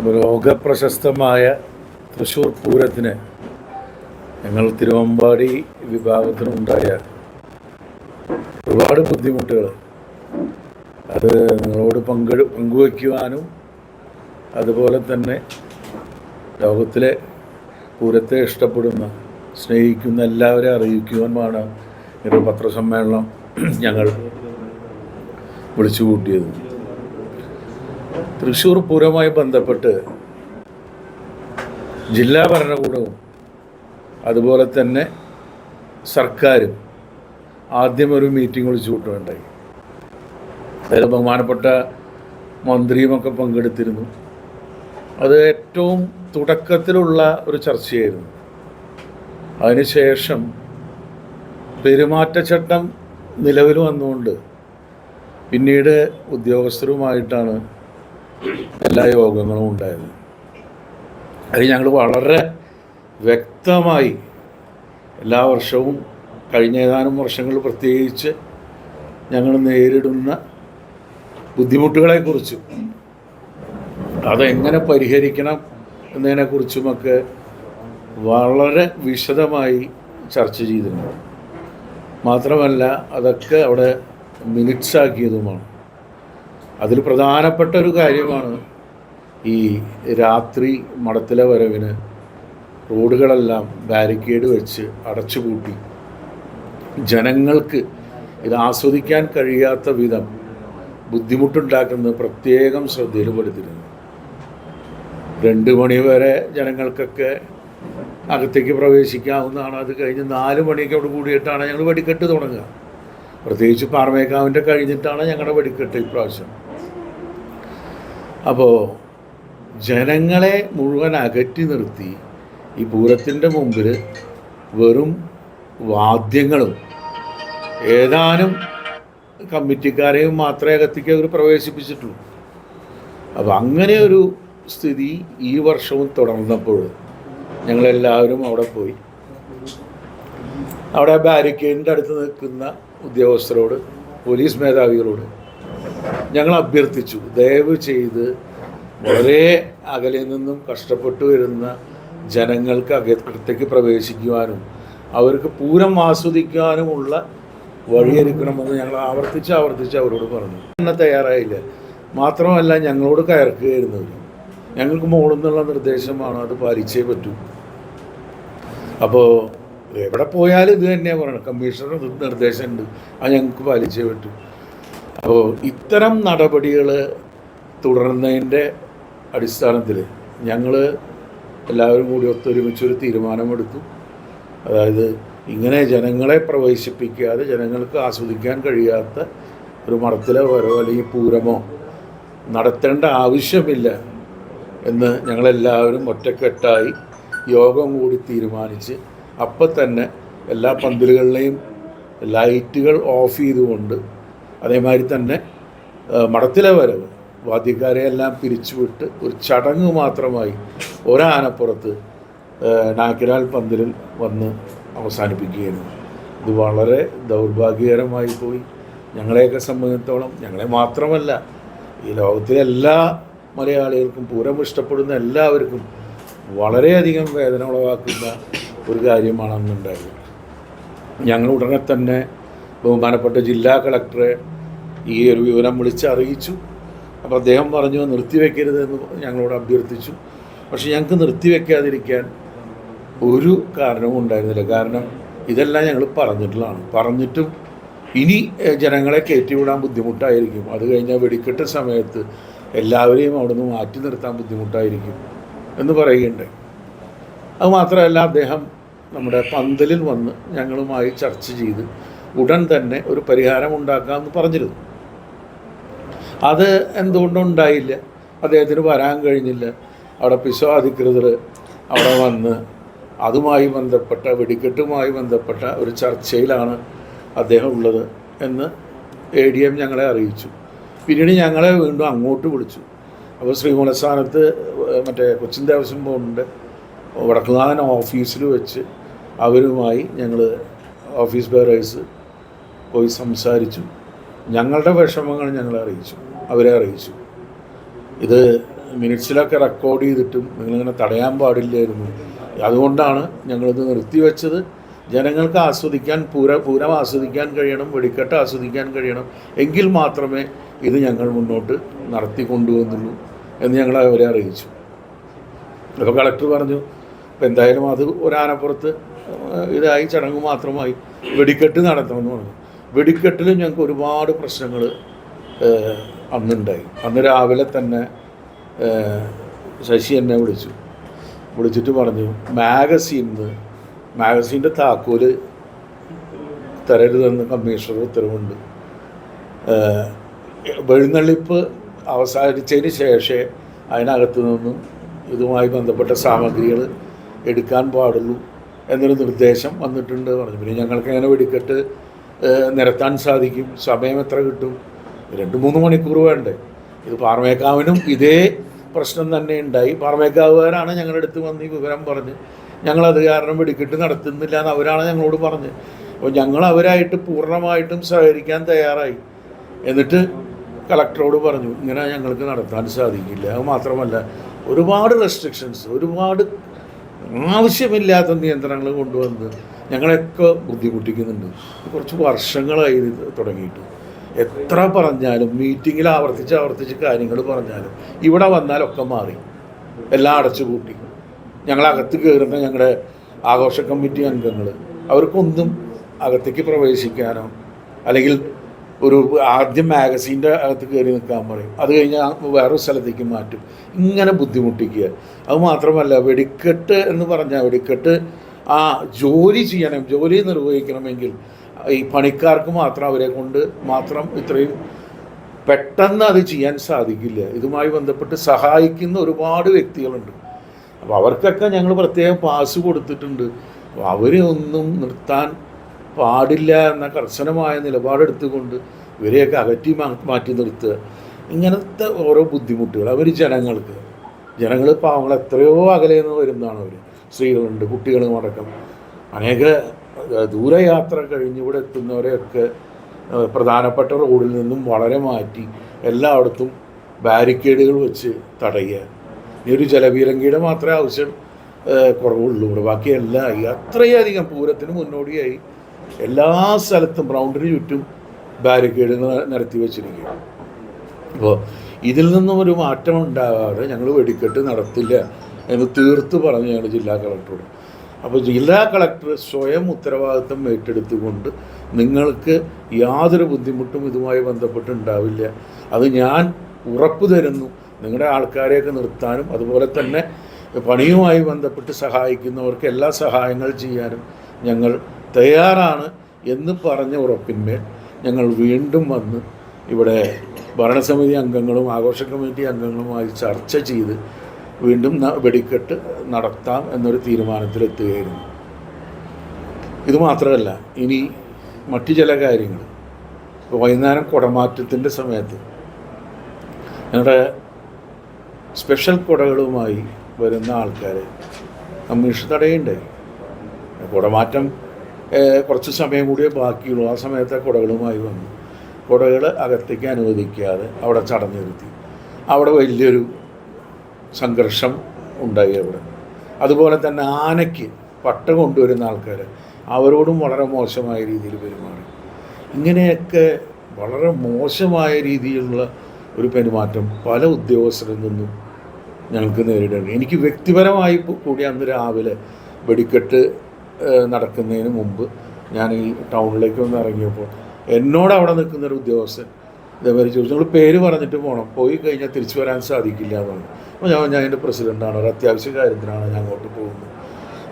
ലോകപ്രശസ്തമായ തൃശ്ശൂർ പൂരത്തിന് ഞങ്ങൾ തിരുവമ്പാടി വിഭാഗത്തിനുണ്ടായ ഒരുപാട് ബുദ്ധിമുട്ടുകൾ അത് നിങ്ങളോട് പങ്കുവയ്ക്കുവാനും അതുപോലെ തന്നെ ലോകത്തിലെ പൂരത്തെ ഇഷ്ടപ്പെടുന്ന സ്നേഹിക്കുന്ന എല്ലാവരെയും അറിയിക്കുവാനുമാണ് ഒരു പത്രസമ്മേളനം ഞങ്ങൾ വിളിച്ചു കൂട്ടിയത്. തൃശ്ശൂർ പൂരവുമായി ബന്ധപ്പെട്ട് ജില്ലാ ഭരണകൂടവും അതുപോലെ തന്നെ സർക്കാരും ആദ്യം ഒരു മീറ്റിംഗ് വിളിച്ചു കൂട്ടുകയുണ്ടായി. അതിൽ ബഹുമാനപ്പെട്ട മന്ത്രിയുമൊക്കെ പങ്കെടുത്തിരുന്നു. അത് ഏറ്റവും തുടക്കത്തിലുള്ള ഒരു ചർച്ചയായിരുന്നു. അതിനുശേഷം പെരുമാറ്റച്ചട്ടം നിലവിൽ വന്നുകൊണ്ട് പിന്നീട് ഉദ്യോഗസ്ഥരുമായിട്ടാണ് എല്ലാ യോഗങ്ങളും ഉണ്ടായത്. അത് ഞങ്ങൾ വളരെ വ്യക്തമായി എല്ലാ വർഷവും കഴിഞ്ഞ ഏതാനും വർഷങ്ങൾ പ്രത്യേകിച്ച് ഞങ്ങൾ നേരിടുന്ന ബുദ്ധിമുട്ടുകളെക്കുറിച്ചും അതെങ്ങനെ പരിഹരിക്കണം എന്നതിനെക്കുറിച്ചുമൊക്കെ വളരെ വിശദമായി ചർച്ച ചെയ്തിരുന്നു. മാത്രമല്ല അതൊക്കെ അവിടെ മിനിറ്റ്സ് ആക്കിയതുമാണ്. അതിൽ പ്രധാനപ്പെട്ട ഒരു കാര്യമാണ് ഈ രാത്രി മഠത്തിലെ വരവിന് റോഡുകളെല്ലാം ബാരിക്കേഡ് വെച്ച് അടച്ചുപൂട്ടി ജനങ്ങൾക്ക് ഇത് ആസ്വദിക്കാൻ കഴിയാത്ത വിധം ബുദ്ധിമുട്ടുണ്ടാക്കുന്നത് പ്രത്യേകം ശ്രദ്ധയിൽപ്പെടുത്തിയിരുന്നു. 2 മണി വരെ ജനങ്ങൾക്കൊക്കെ അകത്തേക്ക് പ്രവേശിക്കാവുന്നതാണ്. അത് കഴിഞ്ഞ് 4 മണിക്കോട് കൂടിയിട്ടാണ് ഞങ്ങൾ വെടിക്കെട്ട് തുടങ്ങുക. പ്രത്യേകിച്ച് പാറമേക്കാവിൻ്റെ കഴിഞ്ഞിട്ടാണ് ഞങ്ങളുടെ വെടിക്കെട്ട് ഇപ്രാവശ്യം. അപ്പോൾ ജനങ്ങളെ മുഴുവൻ അകറ്റി നിർത്തി ഈ പൂരത്തിൻ്റെ മുമ്പിൽ വെറും വാദ്യങ്ങളും ഏതാനും കമ്മിറ്റിക്കാരെയും മാത്രമേ അകത്തേക്ക് അവർ പ്രവേശിപ്പിച്ചിട്ടുള്ളൂ. അപ്പോൾ അങ്ങനെ ഒരു സ്ഥിതി ഈ വർഷവും തുടർന്നപ്പോൾ ഞങ്ങളെല്ലാവരും അവിടെ പോയി. അവിടെ ബാരിക്കേഡിൻ്റെ അടുത്ത് നിൽക്കുന്ന ഉദ്യോഗസ്ഥരോട്, പോലീസ് മേധാവികളോട് ഞങ്ങൾ അഭ്യർത്ഥിച്ചു, ദയവ് ചെയ്ത് വളരെ അകലെ നിന്നും കഷ്ടപ്പെട്ടു വരുന്ന ജനങ്ങൾക്ക് അകത്തേക്ക് പ്രവേശിക്കുവാനും അവർക്ക് പൂരം ആസ്വദിക്കാനുമുള്ള വഴിയൊരുക്കണമെന്ന് ഞങ്ങൾ ആവർത്തിച്ച് അവരോട് പറഞ്ഞു. എന്നെ തയ്യാറായില്ല. മാത്രമല്ല ഞങ്ങളോട് കയർക്കുകയായിരുന്നു. ഞങ്ങൾക്ക് മുകളിൽ നിന്നുള്ള നിർദ്ദേശമാണ്, അത് പാലിച്ചേ പറ്റൂ. അപ്പോൾ എവിടെ പോയാലും ഇത് തന്നെയാണ് പറയുന്നത്, കമ്മീഷണർ നിർദ്ദേശമുണ്ട്, അത് ഞങ്ങൾക്ക് പാലിച്ചേ പറ്റൂ. അപ്പോൾ ഇത്തരം നടപടികൾ തുടർന്നതിൻ്റെ അടിസ്ഥാനത്തിൽ ഞങ്ങൾ എല്ലാവരും കൂടി ഒത്തൊരുമിച്ചൊരു തീരുമാനമെടുത്തു. അതായത് ഇങ്ങനെ ജനങ്ങളെ പ്രവേശിപ്പിക്കാതെ ജനങ്ങൾക്ക് ആസ്വദിക്കാൻ കഴിയാത്ത ഒരു മഠത്തിലെ വരവോ അല്ലെങ്കിൽ പൂരമോ നടത്തേണ്ട ആവശ്യമില്ല എന്ന് ഞങ്ങളെല്ലാവരും ഒറ്റക്കെട്ടായി യോഗം കൂടി തീരുമാനിച്ച് അപ്പം തന്നെ എല്ലാ പന്തലുകളിലെയും ലൈറ്റുകൾ ഓഫ് ചെയ്തുകൊണ്ട് അതേമാതിരി തന്നെ മഠത്തിലെ വരവ് വാദ്യക്കാരെയെല്ലാം പിരിച്ചുവിട്ട് ഒരു ചടങ്ങ് മാത്രമായി ഒരാനപ്പുറത്ത് നാക്കിരാൽ പന്തലിൽ വന്ന് അവസാനിപ്പിക്കുകയായിരുന്നു. ഇത് വളരെ ദൗർഭാഗ്യകരമായി പോയി. ഞങ്ങളെയൊക്കെ സംബന്ധിച്ചിടത്തോളം, ഞങ്ങളെ മാത്രമല്ല ഈ ലോകത്തിലെ എല്ലാ മലയാളികൾക്കും പൂരം ഇഷ്ടപ്പെടുന്ന എല്ലാവർക്കും വളരെയധികം വേദന ഉളവാക്കുന്ന ഒരു കാര്യമാണ് അന്നുണ്ടായത്. ഞങ്ങൾ ഉടനെ തന്നെ ബഹുമാനപ്പെട്ട ജില്ലാ കളക്ടറെ ഈ ഒരു വിവരം വിളിച്ചറിയിച്ചു. അപ്പോൾ അദ്ദേഹം പറഞ്ഞു നിർത്തിവെക്കരുതെന്ന് ഞങ്ങളോട് അഭ്യർത്ഥിച്ചു. പക്ഷേ ഞങ്ങൾക്ക് നിർത്തിവെക്കാതിരിക്കാൻ ഒരു കാരണവും ഉണ്ടായിരുന്നില്ല. കാരണം ഇതെല്ലാം ഞങ്ങൾ പറഞ്ഞിട്ടുള്ളതാണ്. പറഞ്ഞിട്ടും ഇനി ജനങ്ങളെ കയറ്റിവിടാൻ ബുദ്ധിമുട്ടായിരിക്കും. അത് കഴിഞ്ഞാൽ വെടിക്കെട്ട് സമയത്ത് എല്ലാവരെയും അവിടെ നിന്ന് മാറ്റി നിർത്താൻ ബുദ്ധിമുട്ടായിരിക്കും എന്ന് പറയുകയുണ്ടായി. അതുമാത്രമല്ല അദ്ദേഹം നമ്മുടെ പന്തലിൽ വന്ന് ഞങ്ങളുമായി ചർച്ച ചെയ്ത് ഉടൻ തന്നെ ഒരു പരിഹാരം ഉണ്ടാക്കാമെന്ന് പറഞ്ഞിരുന്നു. അത് എന്തുകൊണ്ടുണ്ടായില്ല, അദ്ദേഹത്തിന് വരാൻ കഴിഞ്ഞില്ല. അവിടെ പിസോ അധികൃതർ അവിടെ വന്ന് അതുമായി ബന്ധപ്പെട്ട വെടിക്കെട്ടുമായി ബന്ധപ്പെട്ട ഒരു ചർച്ചയിലാണ് അദ്ദേഹം ഉള്ളത് എന്ന് ADM ഞങ്ങളെ അറിയിച്ചു. പിന്നീട് ഞങ്ങളെ വീണ്ടും അങ്ങോട്ട് വിളിച്ചു. അപ്പോൾ ശ്രീമൂലസ്ഥാനത്ത് മറ്റേ കൊച്ചിൻ ദേവസ്വം ബോർഡിൻ്റെ വടക്കുന്നാഥൻ ഓഫീസിൽ വെച്ച് അവരുമായി ഞങ്ങൾ ഓഫീസ് ബെയറേഴ്സ് പോയി സംസാരിച്ചു. ഞങ്ങളുടെ വിഷമങ്ങൾ ഞങ്ങളെ അറിയിച്ചു, അവരെ അറിയിച്ചു. ഇത് മിനിറ്റ്സിലൊക്കെ റെക്കോർഡ് ചെയ്തിട്ടും നിങ്ങളിങ്ങനെ തടയാൻ പാടില്ലായിരുന്നു. അതുകൊണ്ടാണ് ഞങ്ങളിത് നിർത്തിവെച്ചത്. ജനങ്ങൾക്ക് ആസ്വദിക്കാൻ പൂരം ആസ്വദിക്കാൻ കഴിയണം, വെടിക്കെട്ട് ആസ്വദിക്കാൻ കഴിയണം, എങ്കിൽ മാത്രമേ ഇത് ഞങ്ങൾ മുന്നോട്ട് നടത്തി കൊണ്ടുവന്നുള്ളൂ എന്ന് ഞങ്ങൾ അവരെ അറിയിച്ചു. അപ്പോൾ കളക്ടർ പറഞ്ഞു, ഇപ്പം എന്തായാലും അത് ഒരാനപ്പുറത്ത് ഇതായി ചടങ്ങ് മാത്രമായി, വെടിക്കെട്ട് നടത്തണമെന്ന് പറഞ്ഞു. വെടിക്കെട്ടിലും ഞങ്ങൾക്ക് ഒരുപാട് പ്രശ്നങ്ങൾ അന്നുണ്ടായി. അന്ന് രാവിലെ തന്നെ ശശി എന്നെ വിളിച്ചിട്ട് പറഞ്ഞു, മാഗസീൻ്റെ താക്കോല് തരരുതെന്ന് കമ്മീഷണർ ഉത്തരവുണ്ട്. എഴുന്നള്ളിപ്പ് അവസാനിച്ചതിന് ശേഷമേ അതിനകത്തു നിന്നും ഇതുമായി ബന്ധപ്പെട്ട സാമഗ്രികൾ എടുക്കാൻ പാടുള്ളൂ എന്നൊരു നിർദ്ദേശം വന്നിട്ടുണ്ട് പറഞ്ഞു. പിന്നെ ഞങ്ങൾക്ക് എങ്ങനെ വെടിക്കെട്ട് നിരത്താൻ സാധിക്കും? സമയം എത്ര കിട്ടും? 2-3 മണിക്കൂർ വേണ്ടേ? ഇത് പാറമേക്കാവിനും ഇതേ പ്രശ്നം തന്നെ ഉണ്ടായി. പാറമേക്കാവുകാരാണ് ഞങ്ങളുടെ അടുത്ത് വന്ന് ഈ വിവരം പറഞ്ഞ് ഞങ്ങളത് കാരണം വെടിക്കെട്ട് നടത്തുന്നില്ല എന്ന് അവരാണ് ഞങ്ങളോട് പറഞ്ഞ്. അപ്പോൾ ഞങ്ങൾ അവരായിട്ട് പൂർണ്ണമായിട്ടും സഹകരിക്കാൻ തയ്യാറായി. എന്നിട്ട് കളക്ടറോട് പറഞ്ഞു, ഇങ്ങനെ ഞങ്ങൾക്ക് നടത്താൻ സാധിക്കില്ല. അത് മാത്രമല്ല ഒരുപാട് റെസ്ട്രിക്ഷൻസ്, ഒരുപാട് ആവശ്യമില്ലാത്ത നിയന്ത്രണങ്ങൾ കൊണ്ടുവന്ന് ഞങ്ങളെയൊക്കെ ബുദ്ധിമുട്ടിക്കുന്നുണ്ട്. കുറച്ച് വർഷങ്ങളായി തുടങ്ങിയിട്ട്. എത്ര പറഞ്ഞാലും മീറ്റിങ്ങിൽ ആവർത്തിച്ച് കാര്യങ്ങൾ പറഞ്ഞാലും ഇവിടെ വന്നാലൊക്കെ മാറി, എല്ലാം അടച്ചുപൂട്ടി. ഞങ്ങളകത്ത് കയറുന്ന ഞങ്ങളുടെ ആഘോഷ കമ്മിറ്റി അംഗങ്ങൾ അവർക്കൊന്നും അകത്തേക്ക് പ്രവേശിക്കാനോ, അല്ലെങ്കിൽ ഒരു ആദ്യം മാഗസീൻ്റെ അകത്ത് കയറി നിൽക്കാൻ പറയും, അത് കഴിഞ്ഞാൽ വേറൊരു സ്ഥലത്തേക്ക് മാറ്റും. ഇങ്ങനെ ബുദ്ധിമുട്ടിക്കുക. അത് മാത്രമല്ല വെടിക്കെട്ട് എന്ന് പറഞ്ഞാൽ വെടിക്കെട്ട് ജോലി ചെയ്യണം, ജോലി നിർവഹിക്കണമെങ്കിൽ ഈ പണിക്കാർക്ക് മാത്രം, അവരെ കൊണ്ട് മാത്രം ഇത്രയും പെട്ടെന്ന് അത് ചെയ്യാൻ സാധിക്കില്ല. ഇതുമായി ബന്ധപ്പെട്ട് സഹായിക്കുന്ന ഒരുപാട് വ്യക്തികളുണ്ട്. അപ്പോൾ അവർക്കൊക്കെ ഞങ്ങൾ പ്രത്യേകം പാസ് കൊടുത്തിട്ടുണ്ട്. അപ്പോൾ അവരെ ഒന്നും നിർത്താൻ പാടില്ല എന്ന കർശനമായ നിലപാടെടുത്തുകൊണ്ട് ഇവരെയൊക്കെ അകറ്റി മാറ്റി നിർത്തുക. ഇങ്ങനത്തെ ഓരോ ബുദ്ധിമുട്ടുകൾ അവർ ജനങ്ങൾ പാവങ്ങൾ എത്രയോ അകലെ നിന്ന് വരുന്നതാണ്. അവർ സ്ത്രീകളുണ്ട്, കുട്ടികളും അടക്കം അനേക ദൂരയാത്ര കഴിഞ്ഞ് ഇവിടെ എത്തുന്നവരെയൊക്കെ പ്രധാനപ്പെട്ട റോഡിൽ നിന്നും വളരെ മാറ്റി എല്ലായിടത്തും ബാരിക്കേഡുകൾ വെച്ച് തടയുക. ഈ ഒരു ജലപീരങ്കിയുടെ മാത്രമേ ആവശ്യം കുറവുള്ളൂ. ഇവിടെ ബാക്കിയെല്ലാം അത്രയധികം പൂരത്തിന് മുന്നോടിയായി എല്ലാ സ്ഥലത്തും ബൗണ്ടറി ചുറ്റും ബാരിക്കേഡുകൾ നിരത്തി വെച്ചിരിക്കുക. അപ്പോൾ ഇതിൽ നിന്നും ഒരു മാറ്റം ഉണ്ടാകാതെ ഞങ്ങൾ വെടിക്കെട്ട് നടത്തില്ല എന്ന് തീർത്ത് പറഞ്ഞു ഞങ്ങൾ ജില്ലാ കളക്ടറോട്. അപ്പോൾ ജില്ലാ കളക്ടർ സ്വയം ഉത്തരവാദിത്വം ഏറ്റെടുത്തുകൊണ്ട് നിങ്ങൾക്ക് യാതൊരു ബുദ്ധിമുട്ടും ഇതുമായി ബന്ധപ്പെട്ടുണ്ടാവില്ല, അത് ഞാൻ ഉറപ്പ് തരുന്നു, നിങ്ങളുടെ ആൾക്കാരെയൊക്കെ നിർത്താനും അതുപോലെ തന്നെ പണിയുമായി ബന്ധപ്പെട്ട് സഹായിക്കുന്നവർക്ക് എല്ലാ സഹായങ്ങൾ ചെയ്യാനും ഞങ്ങൾ തയ്യാറാണ് എന്ന് പറഞ്ഞ ഉറപ്പിന്മേൽ ഞങ്ങൾ വീണ്ടും വന്ന് ഇവിടെ ഭരണസമിതി അംഗങ്ങളും ആഘോഷ കമ്മിറ്റി അംഗങ്ങളുമായി ചർച്ച ചെയ്ത് വീണ്ടും വെടിക്കെട്ട് നടത്താം എന്നൊരു തീരുമാനത്തിലെത്തുകയായിരുന്നു. ഇതുമാത്രമല്ല, ഇനി മറ്റു ചില കാര്യങ്ങൾ. വൈകുന്നേരം കുടമാറ്റത്തിൻ്റെ സമയത്ത് ഞങ്ങളുടെ സ്പെഷ്യൽ കുടകളുമായി വരുന്ന ആൾക്കാരെ കമ്മീഷൻ തടയുണ്ടായി. കുടമാറ്റം കുറച്ച് സമയം കൂടിയേ ബാക്കിയുള്ളൂ. ആ സമയത്തെ കുടകളുമായി വന്നു. കുടകൾ അകത്തേക്ക് അനുവദിക്കാതെ അവിടെ ചടഞ്ഞു നിർത്തി. അവിടെ വലിയൊരു സംഘർഷം ഉണ്ടായി അവിടെ. അതുപോലെ തന്നെ ആനയ്ക്ക് പട്ട കൊണ്ടുവരുന്ന ആൾക്കാർ അവരോടും വളരെ മോശമായ രീതിയിൽ പെരുമാറി. ഇങ്ങനെയൊക്കെ വളരെ മോശമായ രീതിയിലുള്ള ഒരു പെരുമാറ്റം പല ഉദ്യോഗസ്ഥരിൽ നിന്നും ഞങ്ങൾക്ക് നേരിടേണ്ടി. എനിക്ക് വ്യക്തിപരമായി കൂടി അന്ന് രാവിലെ വെടിക്കെട്ട് നടക്കുന്നതിന് മുമ്പ് ഞാൻ ഈ ടൗണിലേക്ക് ഒന്ന് ഇറങ്ങിയപ്പോൾ എന്നോട് അവിടെ നിൽക്കുന്നൊരു ഉദ്യോഗസ്ഥൻ ഇതേമാതിരി ചോദിച്ചു, നിങ്ങൾ പേര് പറഞ്ഞിട്ട് പോകണം, പോയി കഴിഞ്ഞാൽ തിരിച്ചു വരാൻ സാധിക്കില്ല എന്നാണ്. അപ്പോൾ ഞാൻ എൻ്റെ പ്രസിഡൻ്റാണ്, ഒരു അത്യാവശ്യ കാര്യത്തിനാണ് ഞാൻ അങ്ങോട്ട് പോകുന്നത്.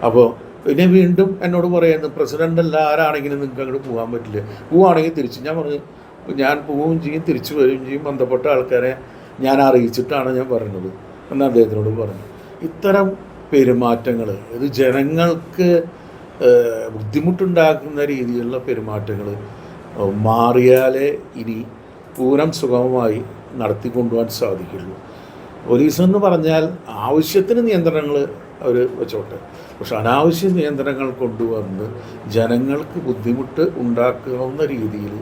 അപ്പോൾ പിന്നെ വീണ്ടും എന്നോട് പറയുന്നത്, പ്രസിഡൻ്റല്ല ആരാണെങ്കിലും നിങ്ങൾക്ക് അങ്ങോട്ട് പോകാൻ പറ്റില്ല, പോവുകയാണെങ്കിൽ തിരിച്ച്. ഞാൻ പറഞ്ഞു, ഞാൻ പോവുകയും ചെയ്യും തിരിച്ചു വരികയും ചെയ്യും, ബന്ധപ്പെട്ട ആൾക്കാരെ ഞാൻ അറിയിച്ചിട്ടാണ് ഞാൻ പറയുന്നത് എന്ന് അദ്ദേഹത്തിനോട് പറഞ്ഞു. ഇത്തരം പെരുമാറ്റങ്ങൾ ഇത് ജനങ്ങൾക്ക് ബുദ്ധിമുട്ടുണ്ടാക്കുന്ന രീതിയിലുള്ള പെരുമാറ്റങ്ങൾ മാറിയാലേ ഇനി പൂരം സുഗമമായി നടത്തിക്കൊണ്ടുപോകാൻ സാധിക്കുള്ളൂ. പോലീസെന്ന് പറഞ്ഞാൽ ആവശ്യത്തിന് നിയന്ത്രണങ്ങൾ അവർ വെച്ചോട്ടെ, പക്ഷെ അനാവശ്യ നിയന്ത്രണങ്ങൾ കൊണ്ടുവന്ന് ജനങ്ങൾക്ക് ബുദ്ധിമുട്ട് ഉണ്ടാക്കുന്ന രീതിയിൽ